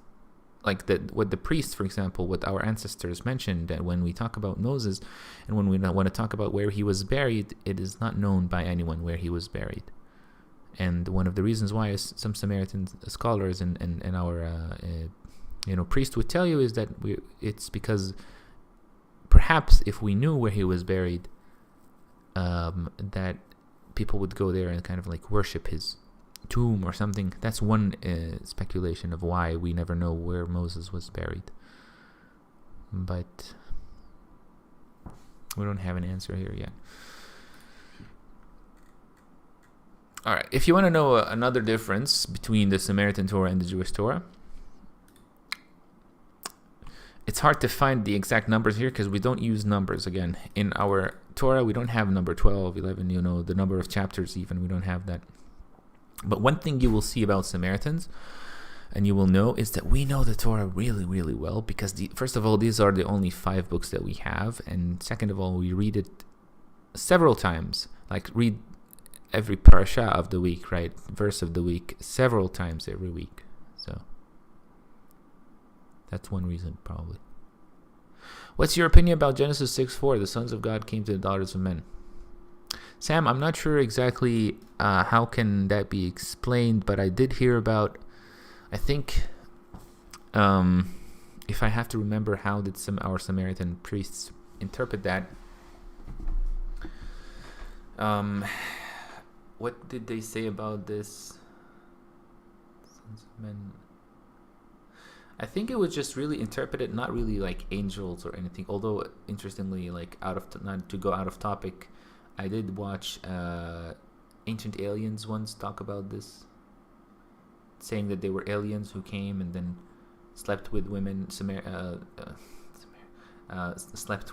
Like what the priests, for example, what our ancestors mentioned, that when we talk about Moses and when we want to talk about where he was buried, it is not known by anyone where he was buried. And one of the reasons why some Samaritan scholars and our priest would tell you is that it's because perhaps if we knew where he was buried, that people would go there and kind of like worship his tomb or something. That's one speculation of why we never know where Moses was buried, but we don't have an answer here yet. All right, if you want to know another difference between the Samaritan Torah and the Jewish Torah, it's hard to find the exact numbers here because we don't use numbers. Again, in our Torah we don't have number 12, 11, the number of chapters even, we don't have that. But one thing you will see about Samaritans, and you will know, is that we know the Torah really, really well, because first of all, these are the only 5 books that we have, and second of all, we read it several times, like read every parasha of the week, right, verse of the week, several times every week. So that's one reason, probably. What's your opinion about Genesis 6:4? The sons of God came to the daughters of men. Sam, I'm not sure exactly how can that be explained, but I did hear about, I think, if I have to remember, how did our Samaritan priests interpret that? What did they say about this? Sons of men. I think it was just really interpreted, not really like angels or anything. Although, interestingly, like not to go out of topic, I did watch Ancient Aliens once talk about this, saying that they were aliens who came and then slept with women, slept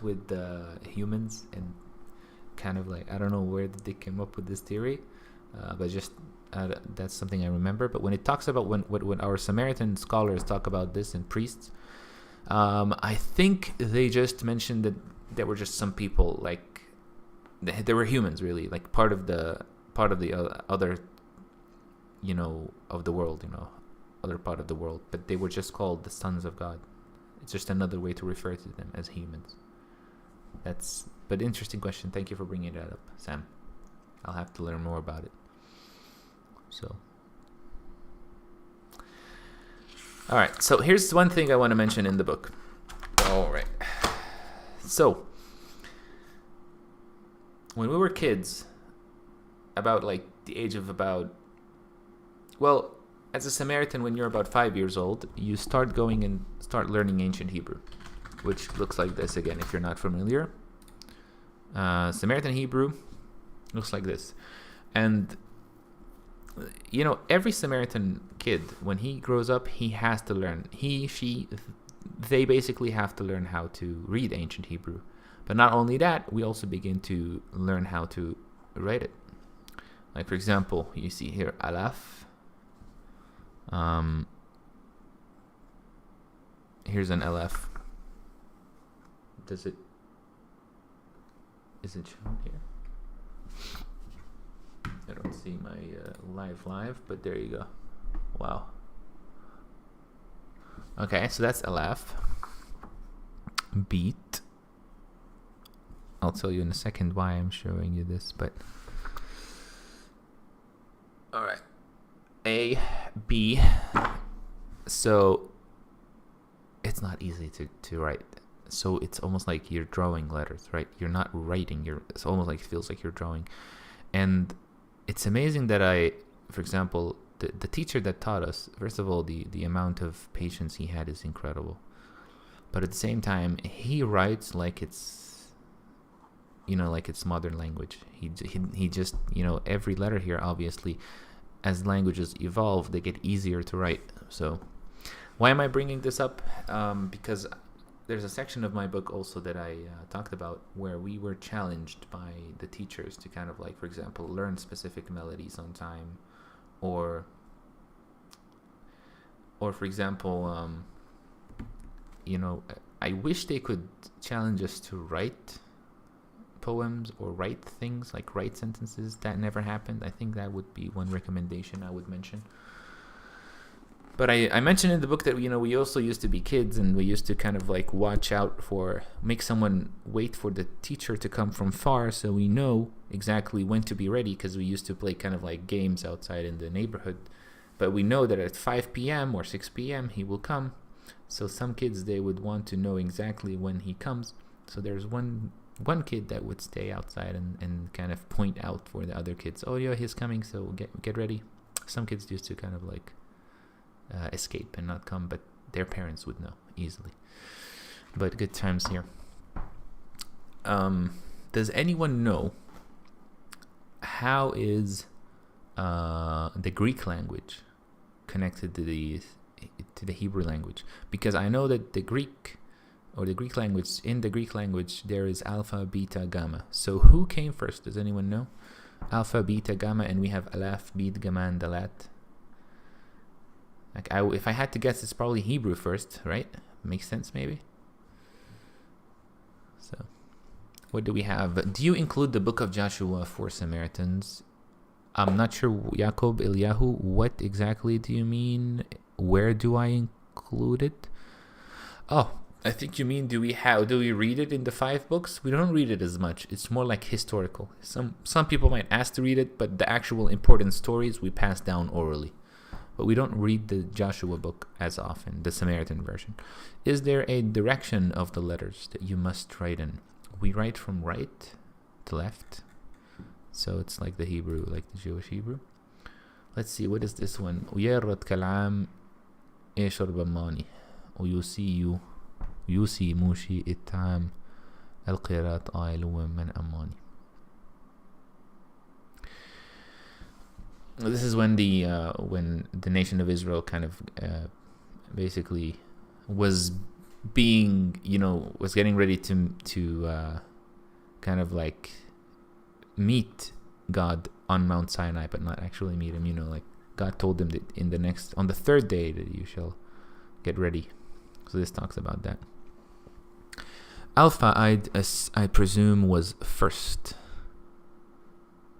with humans, and kind of like, I don't know where did they come up with this theory, but just that's something I remember. But when it talks about when our Samaritan scholars talk about this and priests, I think they just mentioned that there were just some people, like, they were humans, really, like part of the other, of the world, other part of the world, but they were just called the sons of God. It's just another way to refer to them as humans. But interesting question. Thank you for bringing that up, Sam. I'll have to learn more about it. So, all right. So here's one thing I want to mention in the book. All right. So, when we were kids, about like the age of as a Samaritan, when you're about 5 years old, you start going and start learning ancient Hebrew, which looks like this again, if you're not familiar. Samaritan Hebrew looks like this. And, every Samaritan kid, when he grows up, he has to learn. They basically have to learn how to read ancient Hebrew. But not only that, we also begin to learn how to write it. Like, for example, you see here, Alaf. Here's an Alaf. Is it shown here? I don't see my live, but there you go. Wow. Okay, so that's Alaf. Beat. I'll tell you in a second why I'm showing you this, but all right. A, B. So it's not easy to write. So it's almost like you're drawing letters, right? You're not writing. It's almost like it feels like you're drawing. And it's amazing that for example, the teacher that taught us, first of all, the amount of patience he had is incredible. But at the same time, he writes like it's modern language. He just, every letter here, obviously, as languages evolve, they get easier to write. So why am I bringing this up? Because there's a section of my book also that I talked about where we were challenged by the teachers to kind of like, for example, learn specific melodies on time, or for example, I wish they could challenge us to write poems or write things, like write sentences. That never happened. I think that would be one recommendation I would mention. But I mentioned in the book that, we also used to be kids, and we used to kind of like make someone wait for the teacher to come from far, so we know exactly when to be ready, because we used to play kind of like games outside in the neighborhood. But we know that at 5 p.m. or 6 p.m. he will come. So some kids, they would want to know exactly when he comes. So there's one kid that would stay outside and kind of point out for the other kids, oh yeah, he's coming, so get ready. Some kids used to kind of like escape and not come, but their parents would know easily. But good times here. Does anyone know how is the Greek language connected to the Hebrew language? Because I know that in the Greek language, there is alpha, beta, gamma. So who came first? Does anyone know? Alpha, beta, gamma, and we have alaf, bet, gamma, and dalat. Like if I had to guess, it's probably Hebrew first, right? Makes sense, maybe. So, what do we have? Do you include the book of Joshua for Samaritans? I'm not sure, Jacob, Eliyahu, what exactly do you mean? Where do I include it? Oh, I think you mean do we read it in the 5 books? We don't read it as much. It's more like historical. Some people might ask to read it, but the actual important stories we pass down orally. But we don't read the Joshua book as often, the Samaritan version. Is there a direction of the letters that you must write in? We write from right to left. So it's like the Hebrew, like the Jewish Hebrew. Let's see, what is this one? ويرد كالعام يشرب ماني ويوسي موشي التعام القيرات آيلو من أماني. This is when the nation of Israel kind of basically was getting ready to kind of like meet God on Mount Sinai, but not actually meet him. Like God told them that on the 3rd day that you shall get ready. So this talks about that. Alpha, I presume, was first.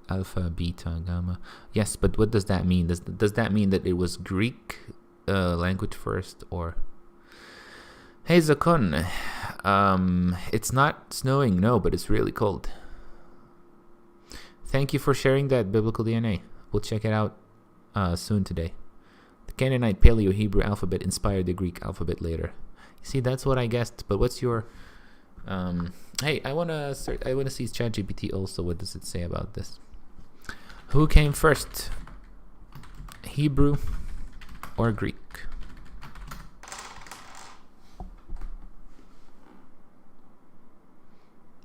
Alpha, beta, gamma. Yes, but what does that mean? Does that mean that it was Greek language first, or? Hey Zakon, it's not snowing, no, but it's really cold. Thank you for sharing that biblical DNA. We'll check it out soon today. The Canaanite Paleo-Hebrew alphabet inspired the Greek alphabet later. See, that's what I guessed. But what's your... hey, I wanna see ChatGPT also. What does it say about this? Who came first? Hebrew or Greek?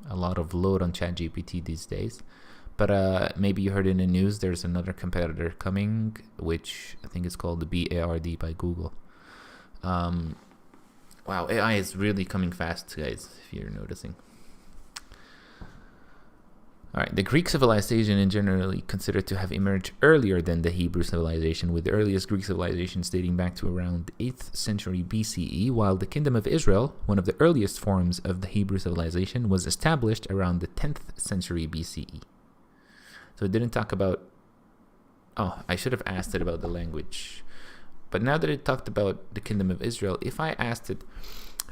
A lot of load on ChatGPT these days. But maybe you heard in the news there's another competitor coming, which I think is called the BARD by Google. Wow, AI is really coming fast, guys, if you're noticing. Alright, the Greek civilization is generally considered to have emerged earlier than the Hebrew civilization, with the earliest Greek civilizations dating back to around the 8th century BCE, while the Kingdom of Israel, one of the earliest forms of the Hebrew civilization, was established around the 10th century BCE. So it didn't talk about... Oh, I should have asked it about the language. But now that it talked about the Kingdom of Israel, if I asked it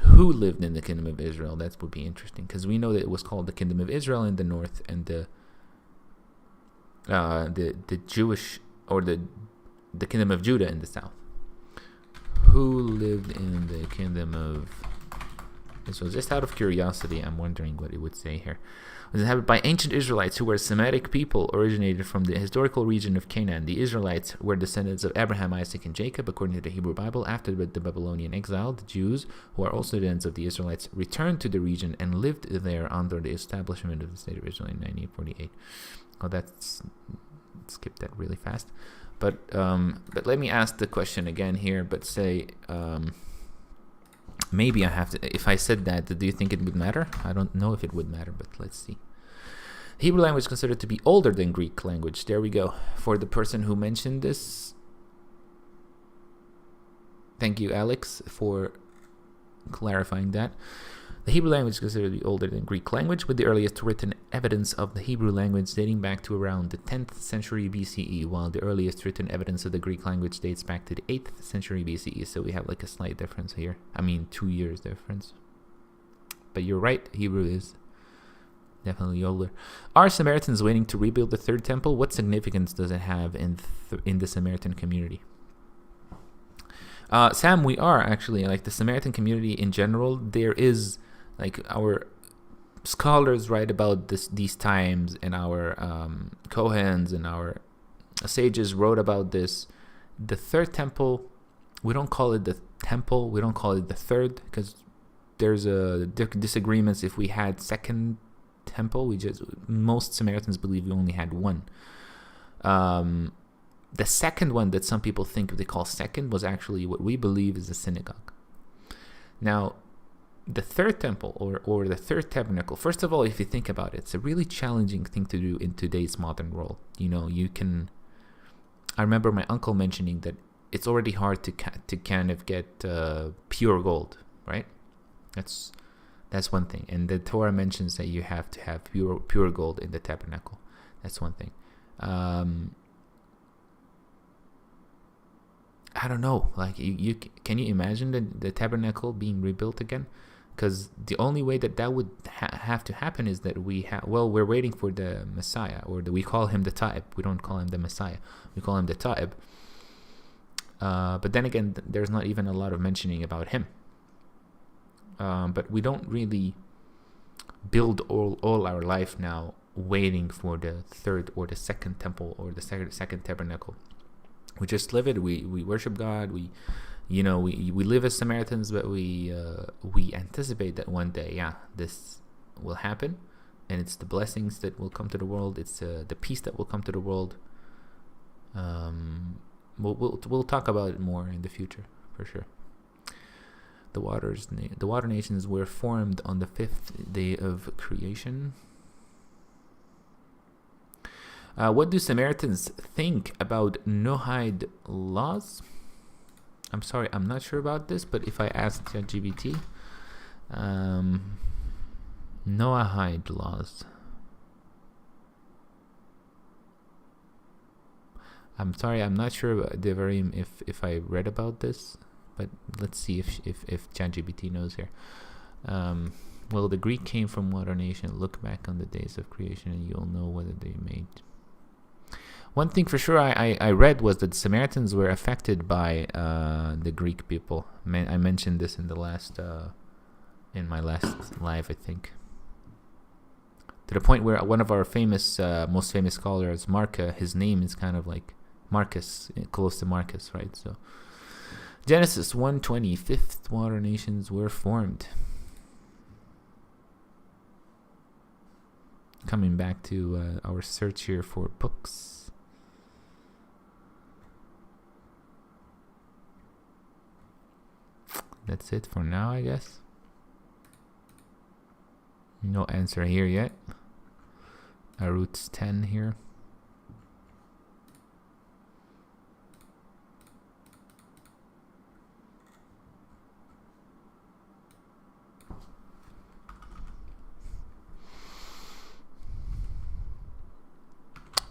who lived in the Kingdom of Israel, that would be interesting, because we know that it was called the Kingdom of Israel in the north and the Jewish, or the Kingdom of Judah in the south. Who lived in the Kingdom of Israel? Just out of curiosity, I'm wondering what it would say here. It was inhabited by ancient Israelites who were Semitic people originated from the historical region of Canaan. The Israelites were descendants of Abraham, Isaac, and Jacob, according to the Hebrew Bible. After the Babylonian exile, the Jews, who are also descendants of the Israelites, returned to the region and lived there under the establishment of the state of Israel in 1948. Oh, that's... skip that really fast. But let me ask the question again here, but say... maybe I have to... If I said that, do you think it would matter? I don't know if it would matter, but let's see. Hebrew language is considered to be older than Greek language. There we go. For the person who mentioned this, thank you, Alex, for clarifying that. The Hebrew language is considered to be older than Greek language, with the earliest written evidence of the Hebrew language dating back to around the 10th century BCE, while the earliest written evidence of the Greek language dates back to the 8th century BCE. So we have like a slight difference here. I mean, 2 years difference. But you're right, Hebrew is definitely older. Are Samaritans waiting to rebuild the third temple? What significance does it have in the Samaritan community? Sam, we are actually, like, the Samaritan community in general. There is, like, our scholars write about these times, and our Kohens and our sages wrote about this. The third temple, we don't call it the temple, we don't call it the third, because there's disagreements if we had second temple. Most Samaritans believe we only had one. The second one that some people think they call second was actually what we believe is a synagogue. Now, the third temple or the third tabernacle, first of all, if you think about it, it's a really challenging thing to do in today's modern world. You know, I remember my uncle mentioning that it's already hard to kind of get pure gold, right? That's one thing. And the Torah mentions that you have to have pure gold in the tabernacle. That's one thing. I don't know. Like, can you imagine the tabernacle being rebuilt again? Because the only way that would have to happen is that we're waiting for the Messiah, or we call him the Ta'ib. We don't call him the Messiah. We call him the Ta'ib. But then again, there's not even a lot of mentioning about him. But we don't really build all our life now waiting for the third or the second temple or the second tabernacle. We just live it. We worship God. We live as Samaritans, but we anticipate that one day, this will happen, and it's the blessings that will come to the world. It's the peace that will come to the world. We'll talk about it more in the future for sure. The water nations were formed on the 5th day of creation. What do Samaritans think about Noahide laws? I'm sorry, I'm not sure about this, but if I ask ChatGPT, Noahide laws. I'm sorry, I'm not sure about if I read about this, but let's see if ChatGPT knows here. Well, the Greek came from what our nation? Look back on the days of creation and you'll know whether they made. One thing for sure I read was that the Samaritans were affected by the Greek people. I mentioned this in the last in my last live, I think. To the point where one of our most famous scholars, Marca, his name is kind of like Marcus, close to Marcus, right? So Genesis 1:20, fifth water nations were formed. Coming back to our search here for books. That's it for now, I guess. No answer here yet. Roots 10 here.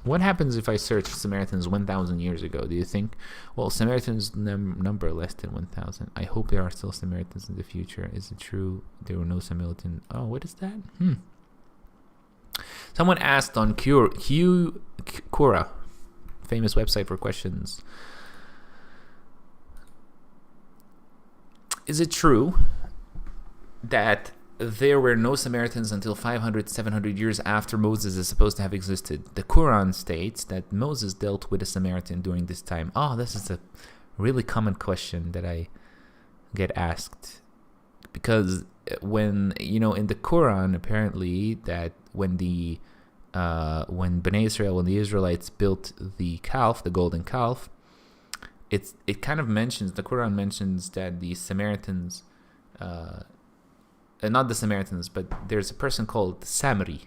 What happens if I search Samaritans 1,000 years ago? Do you think, well, Samaritans number less than 1,000. I hope there are still Samaritans in the future. Is it true there were no Samaritan? Oh, what is that? Someone asked on Quora, famous website for questions. Is it true that there were no Samaritans until 500, 700 years after Moses is supposed to have existed? The Quran states that Moses dealt with a Samaritan during this time. Oh, this is a really common question that I get asked. Because when, in the Quran, apparently, that when Bnei Israel, when the Israelites built the calf, the golden calf, it kind of mentions, the Quran mentions that the Samaritans, not the Samaritans, but there's a person called Samari,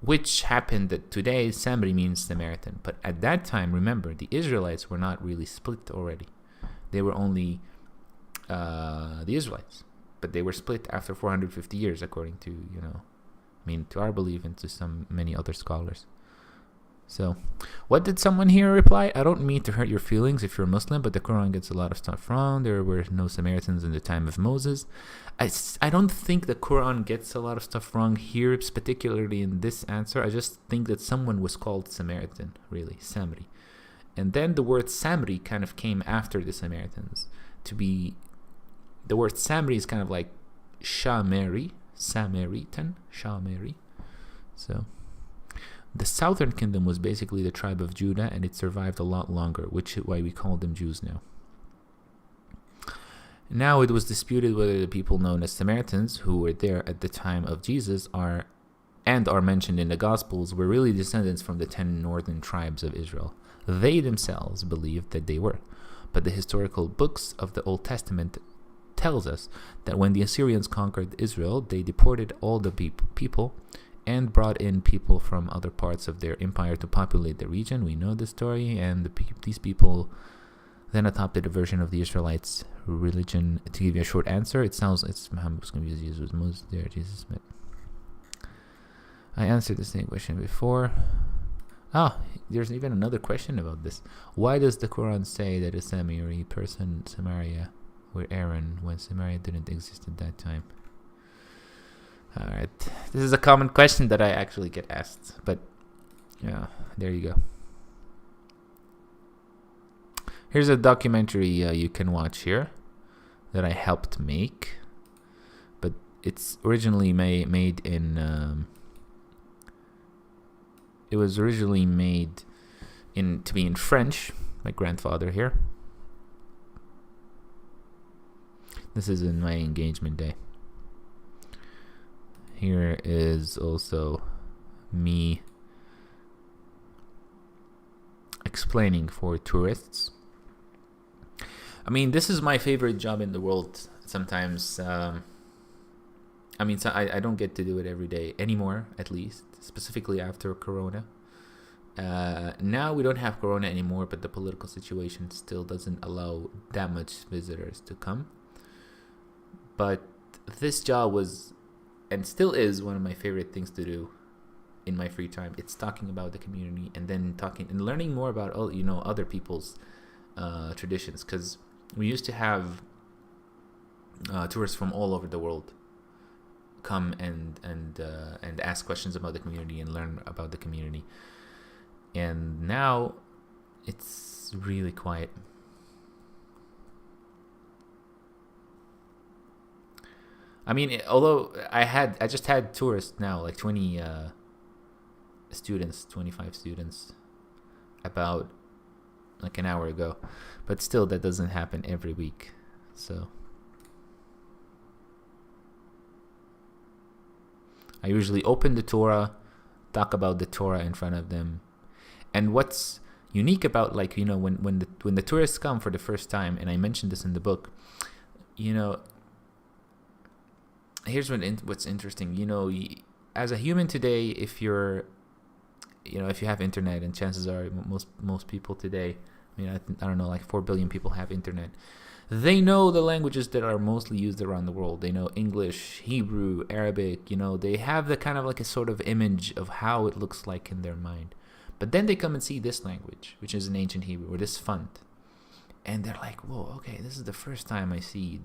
which happened that today Samari means Samaritan. But at that time, remember, the Israelites were not really split already. They were only the Israelites, but they were split after 450 years, according to, to our belief and to many other scholars. So, what did someone here reply? I don't mean to hurt your feelings if you're a Muslim, but the Quran gets a lot of stuff wrong. There were no Samaritans in the time of Moses. I don't think the Quran gets a lot of stuff wrong here, particularly in this answer. I just think that someone was called Samaritan, really, Samari. And then the word Samari kind of came after the Samaritans. The word Samari is kind of like Samaritan. So, the southern kingdom was basically the tribe of Judah, and it survived a lot longer, which is why we call them Jews now. Now it was disputed whether the people known as Samaritans, who were there at the time of Jesus, are mentioned in the Gospels, were really descendants from the 10 northern tribes of Israel. They themselves believed that they were, but the historical books of the Old Testament tells us that when the Assyrians conquered Israel, they deported all the people and brought in people from other parts of their empire to populate the region. We know the story, and these people then adopted a version of the Israelites' religion. To give you a short answer, Muhammad was going to use Jesus, Moses there, Jesus met. I answered the same question before. There's even another question about this. Why does the Quran say that a Samiri person, Samaria, were Aaron when Samaria didn't exist at that time? Alright, this is a common question that I actually get asked, but yeah, there you go. Here's a documentary you can watch here that I helped make, but it's originally made in it was originally made to be in French. My grandfather here. This is in my engagement day. Here is also me explaining for tourists. I mean, this is my favorite job in the world. Sometimes, I don't get to do it every day anymore, at least, specifically after Corona. Now we don't have Corona anymore, but the political situation still doesn't allow that much visitors to come. But this job was, and still is, one of my favorite things to do in my free time. It's talking about the community and then talking and learning more about other people's traditions, because we used to have tourists from all over the world, come and ask questions about the community and learn about the community. And now it's really quiet. I mean, although I just had tourists now, like 20 students, 25 students, about like an hour ago, but still that doesn't happen every week. So I usually open the Torah, talk about the Torah in front of them. And what's unique about, like, you know, when the tourists come for the first time, and I mentioned this in the book, you know, here's what's interesting. You know, as a human today, if you have internet, and chances are most people today, I mean, I don't know, like 4 billion people have internet. They know the languages that are mostly used around the world. They know English, Hebrew, Arabic. You know, they have the kind of like a sort of image of how it looks like in their mind. But then they come and see this language, which is an ancient Hebrew, or this font, and they're like, whoa, okay, this is the first time I see,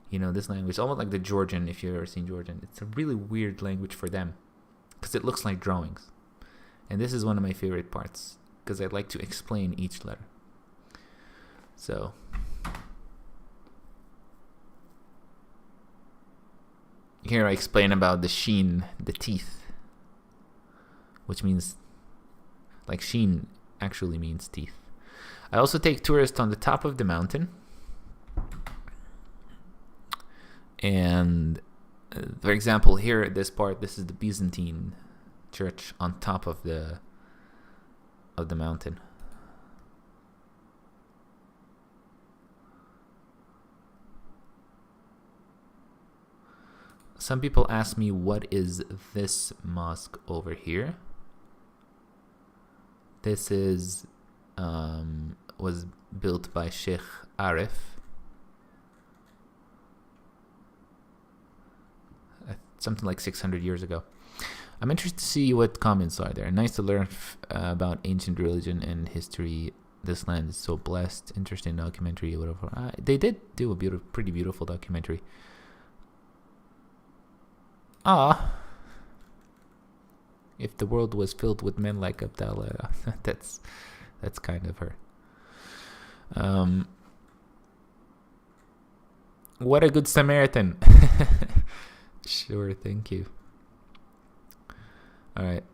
you know, this language. Almost like the Georgian, if you've ever seen Georgian. It's a really weird language for them because it looks like drawings. And this is one of my favorite parts because I like to explain each letter. So here I explain about the sheen, the teeth, which means, like, sheen actually means teeth. I also take tourists on the top of the mountain. And for example, here at this part, this is the Byzantine church on top of the mountain. Some people ask me, what is this mosque over here? This is was built by Sheikh Arif. Something like 600 years ago. I'm interested to see what comments are there. Nice to learn about ancient religion and history. This land is so blessed. Interesting documentary, whatever. They did do a pretty beautiful documentary. If the world was filled with men like Abdallah, that's kind of her. What a good Samaritan. Sure, thank you. All right.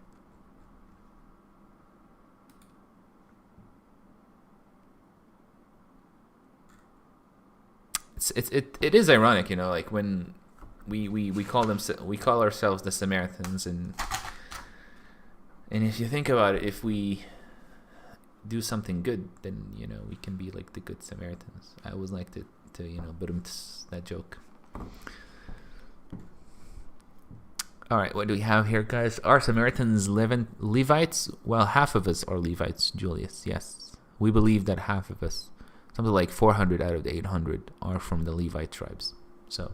It is ironic, you know, like when we call ourselves the Samaritans, and if you think about it, if we do something good, then, you know, we can be like the good Samaritans. I always like to you know, that joke. All right, what do we have here, guys? Are Samaritans Levites? Well, half of us are Levites, Julius. Yes, we believe that half of us, something like 400 out of the 800, are from the Levite tribes. So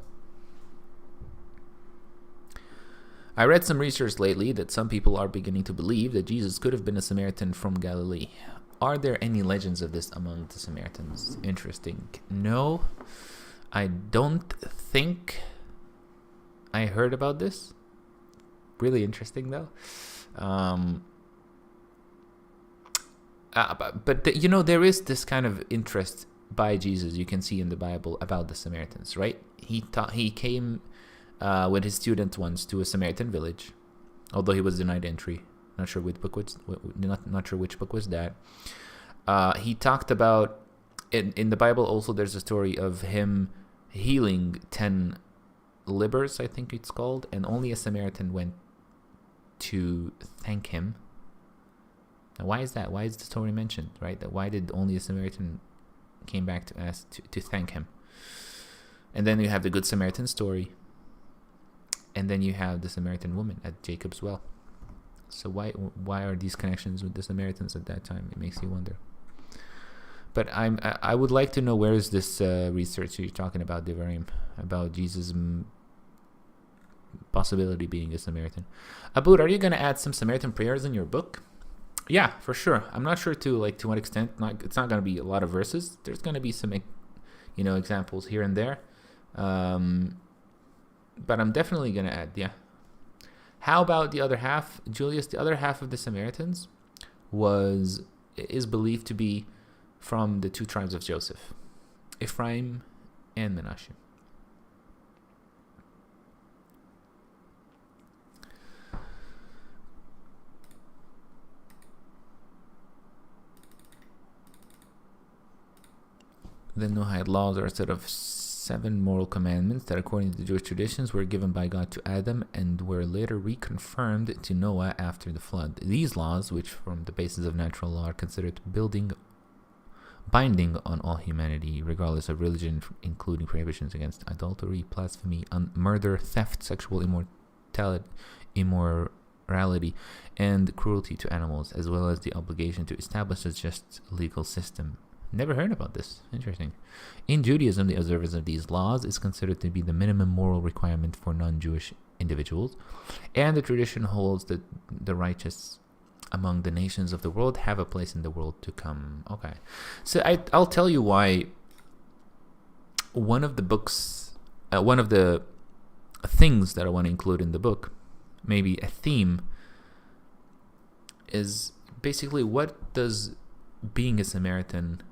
I read some research lately that some people are beginning to believe that Jesus could have been a Samaritan from Galilee. Are there any legends of this among the Samaritans? Interesting. No, I don't think I heard about this. Really interesting, though. But you know, there is this kind of interest by Jesus you can see in the Bible about the Samaritans, right? He came with his student once to a Samaritan village, although he was denied entry. Not sure which book was not sure which book was that. He talked about in the Bible. Also, there's a story of him healing 10 lepers, I think it's called, and only a Samaritan went to thank him. Now, why is that? Why is the story mentioned, right? That why did only a Samaritan came back to ask to thank him? And then you have the Good Samaritan story, and then you have the Samaritan woman at Jacob's well. So why are these connections with the Samaritans at that time? It makes you wonder. But I would like to know, where is this research you're talking about, Devarim, about Jesus' possibility being a Samaritan? Abud, are you going to add some Samaritan prayers in your book? Yeah, for sure. I'm not sure to what extent. It's not going to be a lot of verses. There's going to be some, you know, examples here and there. but I'm definitely going to add, yeah. How about the other half, Julius? The other half of the Samaritans is believed to be from the two tribes of Joseph, Ephraim and Menashe. The Noahide laws are a set of 7 moral commandments that, according to the Jewish traditions, were given by God to Adam and were later reconfirmed to Noah after the flood. These laws, which form the basis of natural law, are considered binding on all humanity, regardless of religion, including prohibitions against adultery, blasphemy, murder, theft, sexual immorality, and cruelty to animals, as well as the obligation to establish a just legal system. Never heard about this. Interesting. In Judaism, the observance of these laws is considered to be the minimum moral requirement for non-Jewish individuals, and the tradition holds that the righteous among the nations of the world have a place in the world to come. Okay. So I'll tell you why one of the things that I want to include in the book, maybe a theme, is basically what does being a Samaritan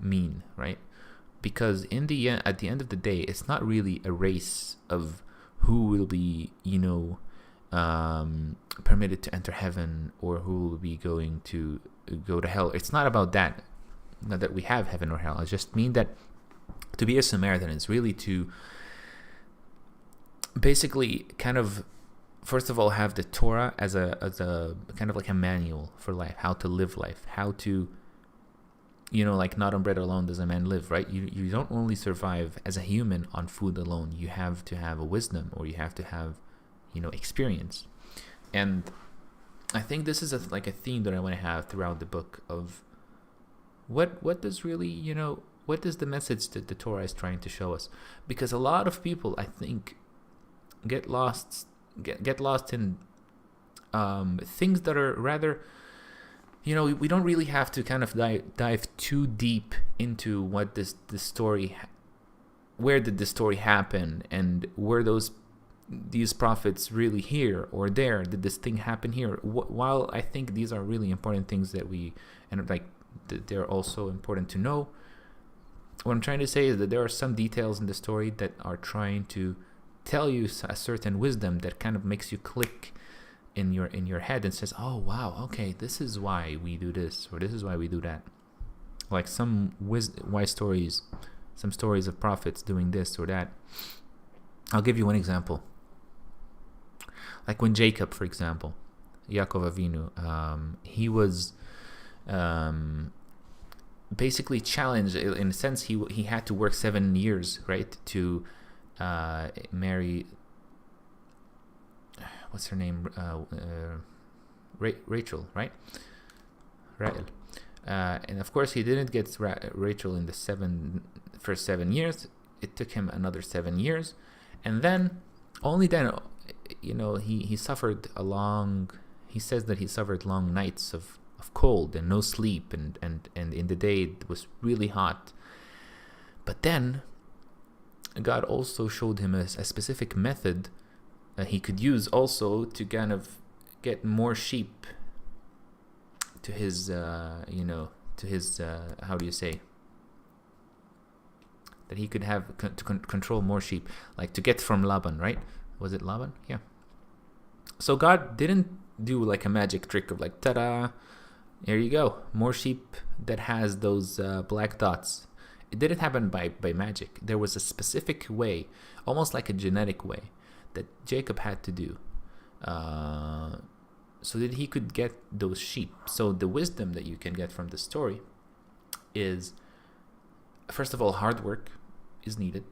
mean, right? Because at the end of the day, it's not really a race of who will be, permitted to enter heaven or who will be going to go to hell. It's not about that. Not that we have heaven or hell. I just mean that to be a Samaritan is really to basically kind of, first of all, have the Torah as a kind of like a manual for life, how to live life, how to, like not on bread alone does a man live, right? You don't only survive as a human on food alone. You have to have a wisdom, or you have to have, experience. And I think this is a theme that I want to have throughout the book of what does really, what is the message that the Torah is trying to show us? Because a lot of people, I think, get lost in things that are rather, we don't really have to kind of dive too deep into what where did this story happen, and were these prophets really here or there? Did this thing happen here? While I think these are really important things that they're also important to know, what I'm trying to say is that there are some details in the story that are trying to tell you a certain wisdom that kind of makes you click in your head and says, oh wow, okay, this is why we do this, or this is why we do that. Like some wise stories, some stories of prophets doing this or that. I'll give you one example. Like when Jacob, for example, Yaakov Avinu, he was basically challenged in a sense. He had to work 7 years, right, to marry, what's her name, Rachel, right? Rachel. And of course he didn't get Rachel in the first 7 years. It took him another 7 years, and then only then, he suffered he says that he suffered long nights of cold and no sleep, and in the day it was really hot. But then God also showed him a specific method he could use also to kind of get more sheep to his, how do you say, that he could have to control more sheep, like to get from Laban, right? Was it Laban? Yeah. So God didn't do like a magic trick of like, ta-da, here you go, more sheep that has those black dots. It didn't happen by magic. There was a specific way, almost like a genetic way, that Jacob had to do so that he could get those sheep. So the wisdom that you can get from the story is, first of all, hard work is needed,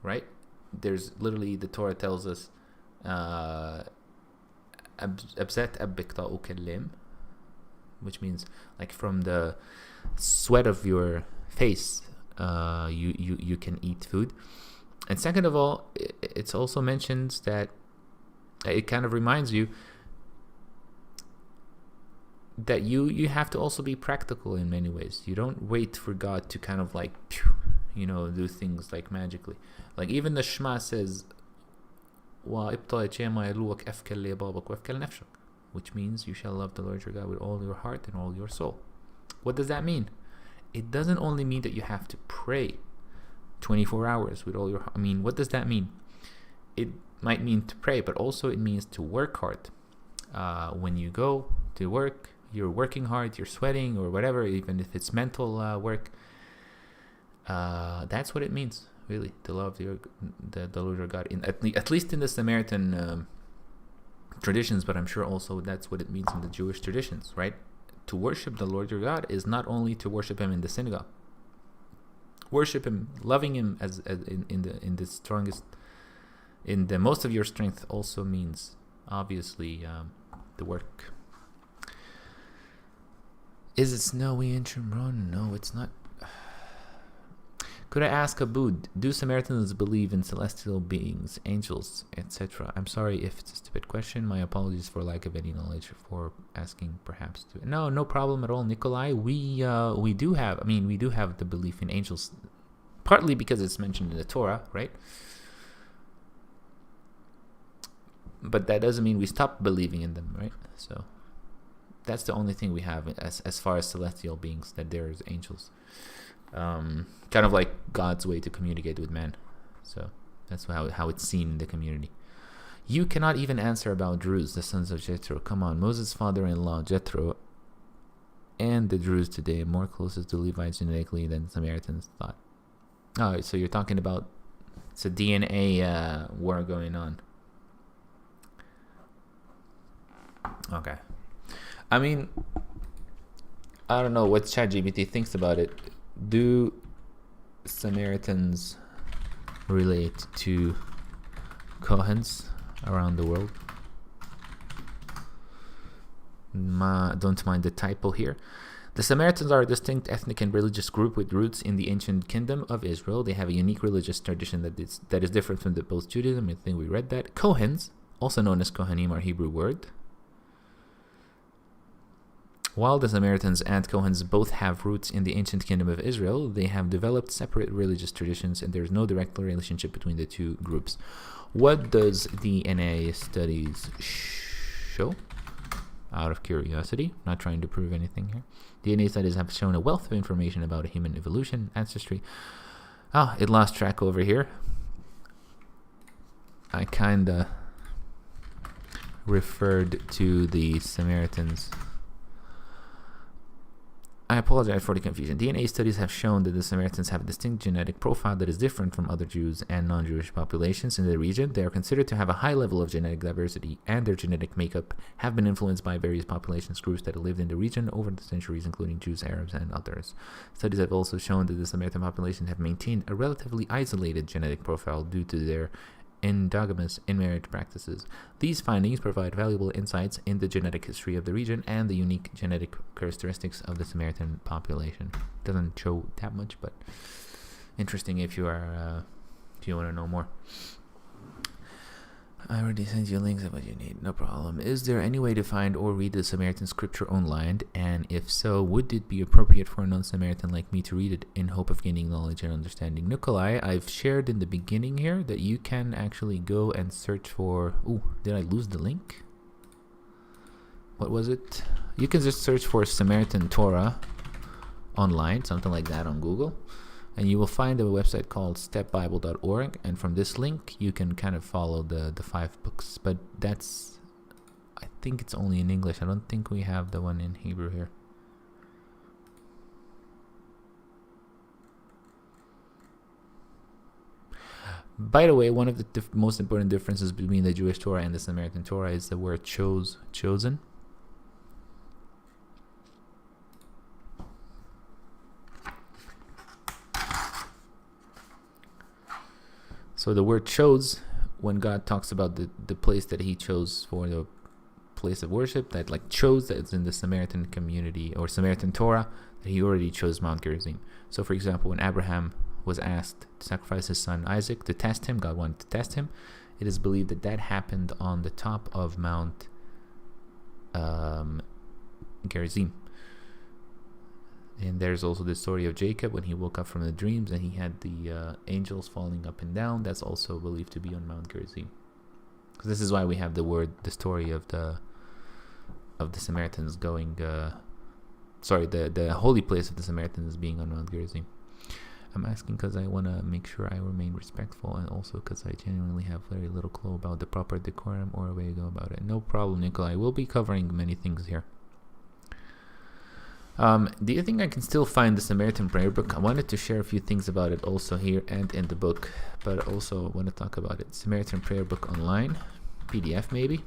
right? There's literally, the Torah tells us, which means like from the sweat of your face, you can eat food. And second of all, it's also mentions that it kind of reminds you that you have to also be practical in many ways. You don't wait for God to kind of like, do things like magically. Like even the Shema says, which means you shall love the Lord your God with all your heart and all your soul. What does that mean? It doesn't only mean that you have to pray 24 hours with all your heart. I mean, what does that mean? It might mean to pray, but also it means to work hard. When you go to work, you're working hard, you're sweating or whatever, even if it's mental work. That's what it means, really, to love the Lord your God. At least in the Samaritan traditions, but I'm sure also that's what it means in the Jewish traditions, right? To worship the Lord your God is not only to worship Him in the synagogue. Worship Him, loving Him as in the strongest, in the most of your strength, also means obviously the work. Is it snowy in Shimron? No, it's not. Could I ask Abud, do Samaritans believe in celestial beings, angels, etc.? I'm sorry if it's a stupid question. My apologies for lack of any knowledge for asking, perhaps. No problem at all, Nikolai. We do have the belief in angels, partly because it's mentioned in the Torah, right? But that doesn't mean we stop believing in them, right? So that's the only thing we have as far as celestial beings, that there's angels. Kind of like God's way to communicate with man. So that's how it's seen in the community. You cannot even answer about Druze, the sons of Jethro. Come on, Moses' father-in-law Jethro and the Druze today are more closest to Levites genetically than Samaritans thought. Oh, so you're talking about it's a DNA war going on. Okay. I mean, I don't know what ChatGPT thinks about it. Do Samaritans relate to Kohens around the world? Don't mind the typo here. The Samaritans are a distinct ethnic and religious group with roots in the ancient kingdom of Israel. They have a unique religious tradition that is different from the post-Judaism. I think we read that. Kohens, also known as Kohanim, are a Hebrew word. While the Samaritans and Kohens both have roots in the ancient kingdom of Israel, they have developed separate religious traditions, and there is no direct relationship between the two groups. What does DNA studies show? Out of curiosity, not trying to prove anything here. DNA studies have shown a wealth of information about human evolution, ancestry. It lost track over here. I kinda referred to the Samaritans. I apologize for the confusion. DNA studies have shown that the Samaritans have a distinct genetic profile that is different from other Jews and non-Jewish populations in the region. They are considered to have a high level of genetic diversity, and their genetic makeup have been influenced by various population groups that have lived in the region over the centuries, including Jews, Arabs, and others. Studies have also shown that the Samaritan population have maintained a relatively isolated genetic profile due to their endogamous in-marriage practices. These findings provide valuable insights in the genetic history of the region and the unique genetic characteristics of the Samaritan population. Doesn't show that much, but interesting if you want to know more. I already sent you links of what you need. No problem. Is there any way to find or read the Samaritan scripture online? And if so, would it be appropriate for a non-Samaritan like me to read it in hope of gaining knowledge and understanding? Nikolai, I've shared in the beginning here that you can actually go and search for... Ooh, did I lose the link? What was it? You can just search for Samaritan Torah online, something like that on Google. And you will find a website called stepbible.org, and from this link you can kind of follow the 5 books. But that's, I think it's only in English. I don't think we have the one in Hebrew here. By the way, one of the most important differences between the Jewish Torah and the Samaritan Torah is the word chosen. So the word chose, when God talks about the place that he chose for the place of worship, that like chose, that it's in the Samaritan community or Samaritan Torah, that he already chose Mount Gerizim. So for example, when Abraham was asked to sacrifice his son Isaac to test him, God wanted to test him, it is believed that happened on the top of Mount Gerizim. And there's also the story of Jacob when he woke up from the dreams and he had the angels falling up and down. That's also believed to be on Mount Gerizim. Because this is why we have the story of the Samaritans going, the holy place of the Samaritans being on Mount Gerizim. I'm asking because I want to make sure I remain respectful, and also because I genuinely have very little clue about the proper decorum or a way to go about it. No problem, Nikolai. We'll be covering many things here. Do you think I can still find the Samaritan prayer book? I wanted to share a few things about it also here and in the book, but also want to talk about it. Samaritan prayer book online, PDF maybe.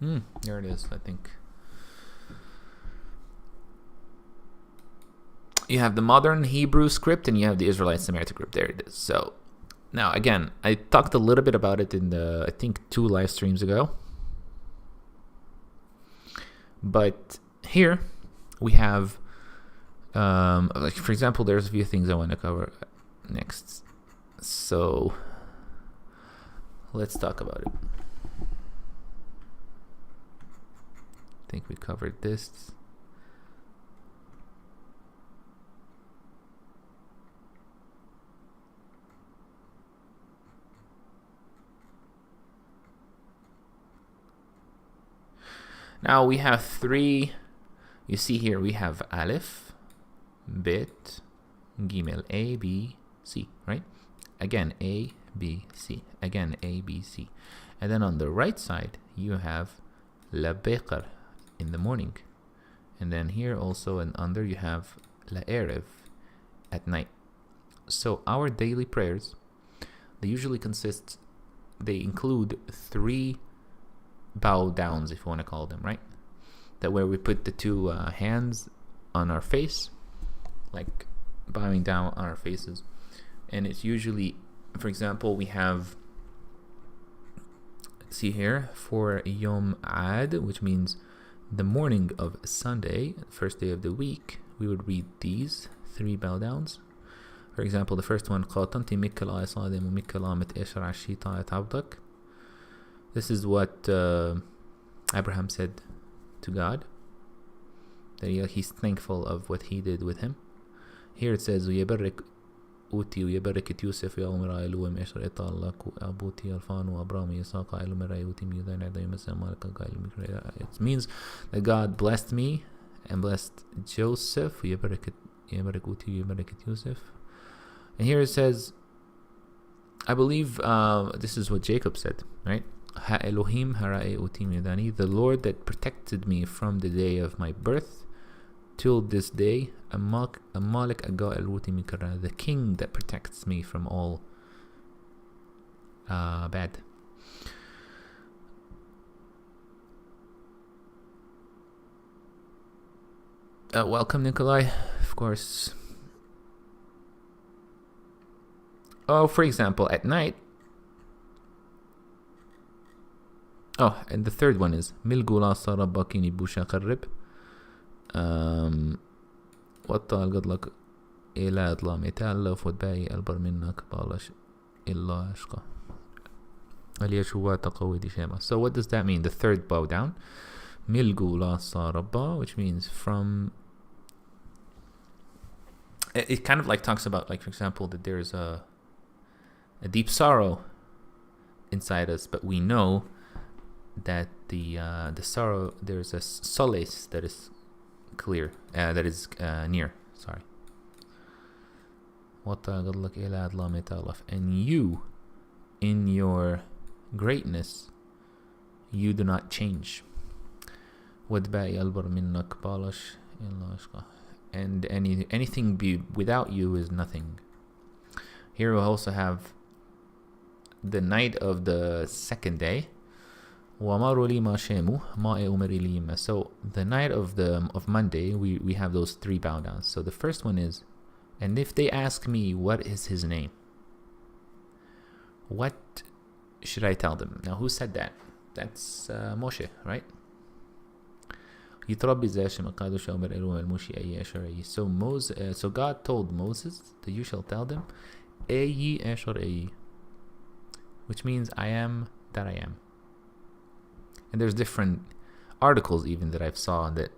There it is, I think. You have the modern Hebrew script and you have the Israelite Samaritan script. There it is. So now again, I talked a little bit about it in the, I think, 2 live streams ago. But here we have, like for example, there's a few things I want to cover next. So let's talk about it. I think we covered this. Now we have 3, you see here we have Aleph, Bet, Gimel, A, B, C, right? Again, A, B, C. Again, A, B, C. And then on the right side, you have La Beqar in the morning. And then here also and under you have La Erev at night. So our daily prayers, they include 3 bow downs, if you want to call them, right? That where we put the 2 hands on our face, like bowing down on our faces. And it's usually, for example, we have, see here, for Yom Ad, which means the morning of Sunday, first day of the week, we would read these 3 bow downs. For example, the first one, this is what Abraham said to God, that he's thankful of what he did with him. Here it says, ويبارك أوتي ويبارك يوسف يا عمر عيلو ومشر إطالك وأبوتي الفان وأبرام يساق عيلو مرايوتي ميودان عدا يمسا مالك عيلو مكرا. It means that God blessed me and blessed Joseph. ويبارك أوتي ويبارك يوسف. And here it says, I believe this is what Jacob said, right? Ha Elohim harae uti midani, the Lord that protected me from the day of my birth till this day, Amalek aga eluti mikara, the king that protects me from all bad. Welcome, Nikolai, of course. Oh, for example, at night. Oh, and the third one is Milgula Sarabakini Busha Karib. وطال قدلك إلى إطلام يتألف وتباقي ألبر منك بالش إلا عشقه اليشوى تقوي دي شيما. So what does that mean? The third bow down, Milgula Sarabba, which means from. It kind of like talks about, like, for example, that there's a deep sorrow inside us, but we know that the sorrow, there's a solace that is clear, that is near. Sorry. And you, in your greatness, you do not change. And anything without you is nothing. Here we also have the night of the second day. So the night of Monday, we have those 3 bow downs. So the first one is, and if they ask me what is his name, what should I tell them? Now, who said that? That's Moshe, right? So God told Moses that you shall tell them, which means I am that I am. And there's different articles even that I've saw that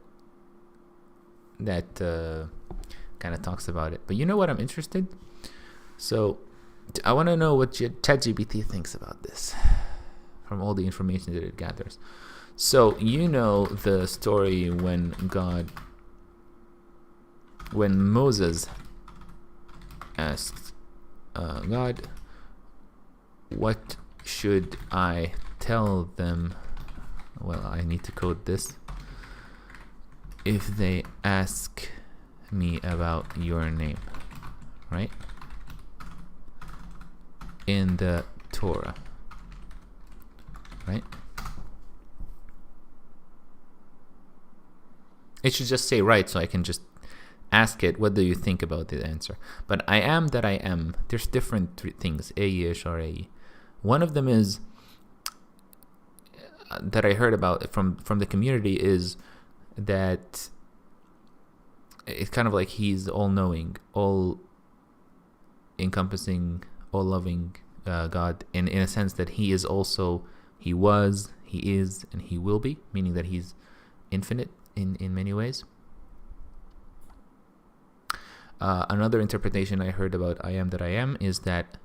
kind of talks about it. But you know what I'm interested? So I want to know what ChatGPT thinks about this from all the information that it gathers. So, you know the story when Moses asked God, what should I tell them? Well, I need to code this. If they ask me about your name, right? In the Torah, right? It should just say right, so I can just ask it, what do you think about the answer? But I am that I am. There's different things. Shara'i. One of them is that I heard about from the community is that it's kind of like he's all-knowing, all-encompassing, all-loving God, in a sense that he is also, he was, he is, and he will be, meaning that he's infinite in many ways. Another interpretation I heard about I am that I am is that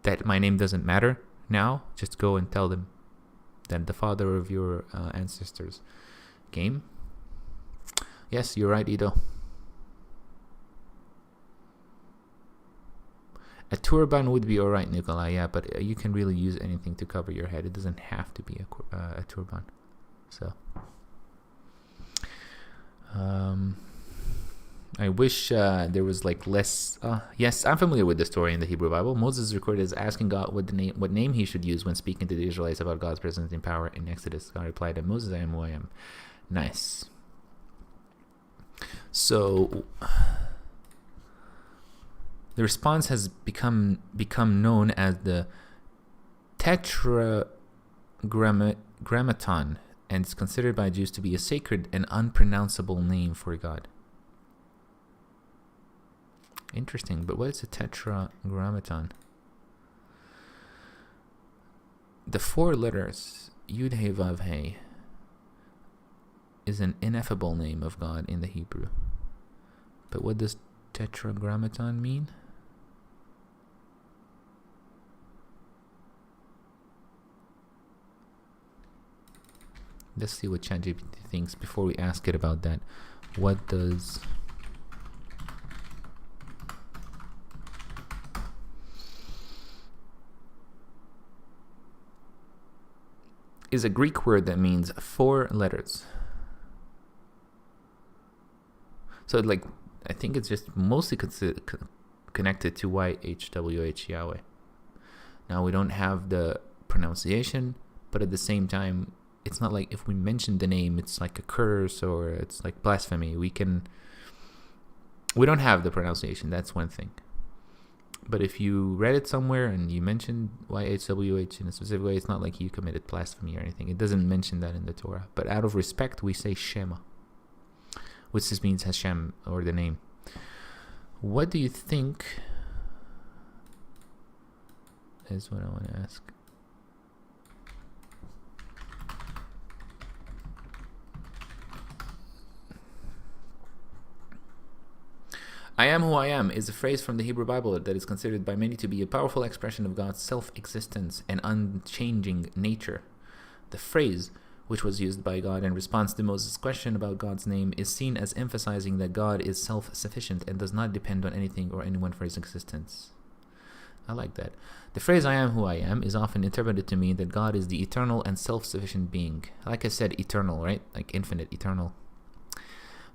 that my name doesn't matter now. Just go and tell them that the father of your ancestors came. Yes, you're right, Ido. A turban would be alright, Nikolai, yeah, but you can really use anything to cover your head. It doesn't have to be a turban. So, I wish there was like less. Yes, I'm familiar with the story in the Hebrew Bible. Moses is recorded as asking God what name he should use when speaking to the Israelites about God's presence and power in Exodus. God replied to Moses, I am who I am. Nice. So the response has become known as the Tetragrammaton, and it's considered by Jews to be a sacred and unpronounceable name for God. Interesting, but what is a Tetragrammaton? The 4 letters Yud He Vav He is an ineffable name of God in the Hebrew. But what does Tetragrammaton mean? Let's see what ChatGPT thinks before we ask it about that. What does is a Greek word that means 4 letters. So like, I think it's just mostly connected to YHWH, Yahweh. Now we don't have the pronunciation, but at the same time, it's not like if we mention the name, it's like a curse or it's like blasphemy. We don't have the pronunciation. That's one thing. But if you read it somewhere and you mentioned YHWH in a specific way, it's not like you committed blasphemy or anything. It doesn't mention that in the Torah. But out of respect, we say Shema, which just means Hashem, or the name. What do you think is what I want to ask. I am who I am is a phrase from the Hebrew Bible that is considered by many to be a powerful expression of God's self-existence and unchanging nature. The phrase, which was used by God in response to Moses' question about God's name, is seen as emphasizing that God is self-sufficient and does not depend on anything or anyone for his existence. I like that. The phrase I am who I am is often interpreted to mean that God is the eternal and self-sufficient being. Like I said, eternal, right? Like infinite, eternal.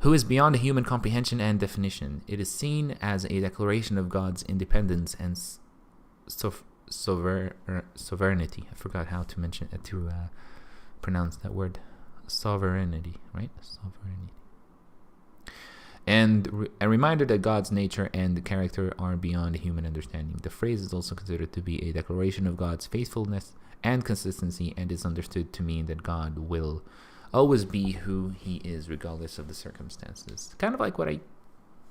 Who is beyond human comprehension and definition. It is seen as a declaration of God's independence and sovereignty. I forgot how to pronounce that word. Sovereignty, right? Sovereignty. And a reminder that God's nature and character are beyond human understanding. The phrase is also considered to be a declaration of God's faithfulness and consistency, and is understood to mean that God will always be who he is regardless of the circumstances. Kind of like what I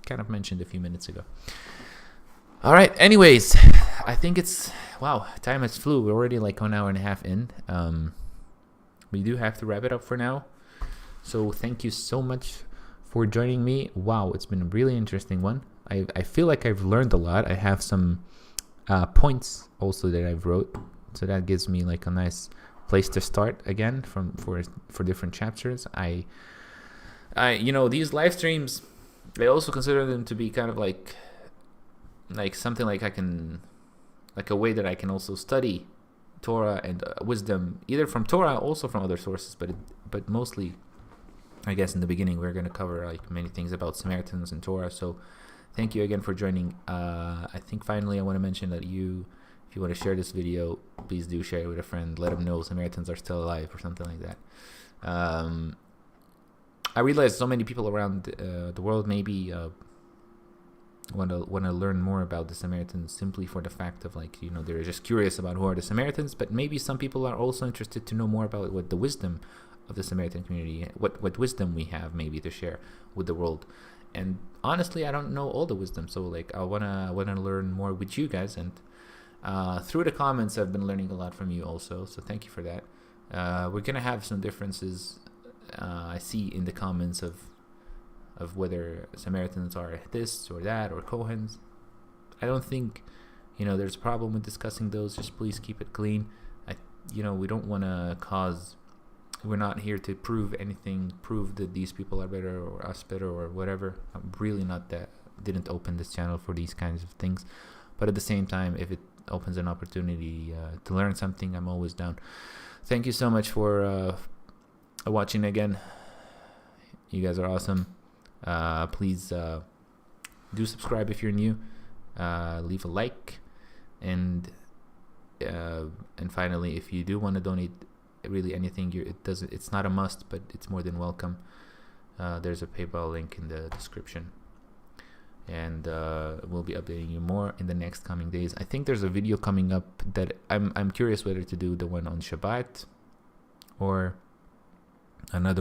kind of mentioned a few minutes ago. All right, anyways, I think it's, wow, time has flew. We're already like 1 hour and a half in. We do have to wrap it up for now. So thank you so much for joining me. Wow, it's been a really interesting one. I feel like I've learned a lot. I have some points also that I've wrote, so that gives me like a nice place to start again for different chapters. I these live streams, I also consider them to be kind of like something like a way that I can also study Torah and wisdom, either from Torah, also from other sources, but mostly, I guess in the beginning we're going to cover like many things about Samaritans and Torah. So thank you again for joining. I think finally I want to mention that if you want to share this video, please do share it with a friend. Let them know Samaritans are still alive or something like that. I realize so many people around the world maybe want to learn more about the Samaritans simply for the fact of like, they're just curious about who are the Samaritans, but maybe some people are also interested to know more about what the wisdom of the Samaritan community, what wisdom we have maybe to share with the world. And honestly, I don't know all the wisdom, so like I wanna learn more with you guys, and through the comments I've been learning a lot from you also, so thank you for that. We're gonna have some differences I see in the comments of whether Samaritans are this or that or Kohens. I don't think there's a problem with discussing those. Just please keep it clean. We don't want to cause, we're not here to prove anything, prove that these people are better or us better or whatever. I'm really not that, didn't open this channel for these kinds of things, but at the same time, if it opens an opportunity to learn something, I'm always down. Thank you so much for watching again. You guys are awesome. Please do subscribe if you're new. Leave a like, and finally, if you do want to donate really anything, it's not a must, but it's more than welcome. There's a PayPal link in the description, and we'll be updating you more in the next coming days. I think there's a video coming up that I'm curious whether to do the one on Shabbat or another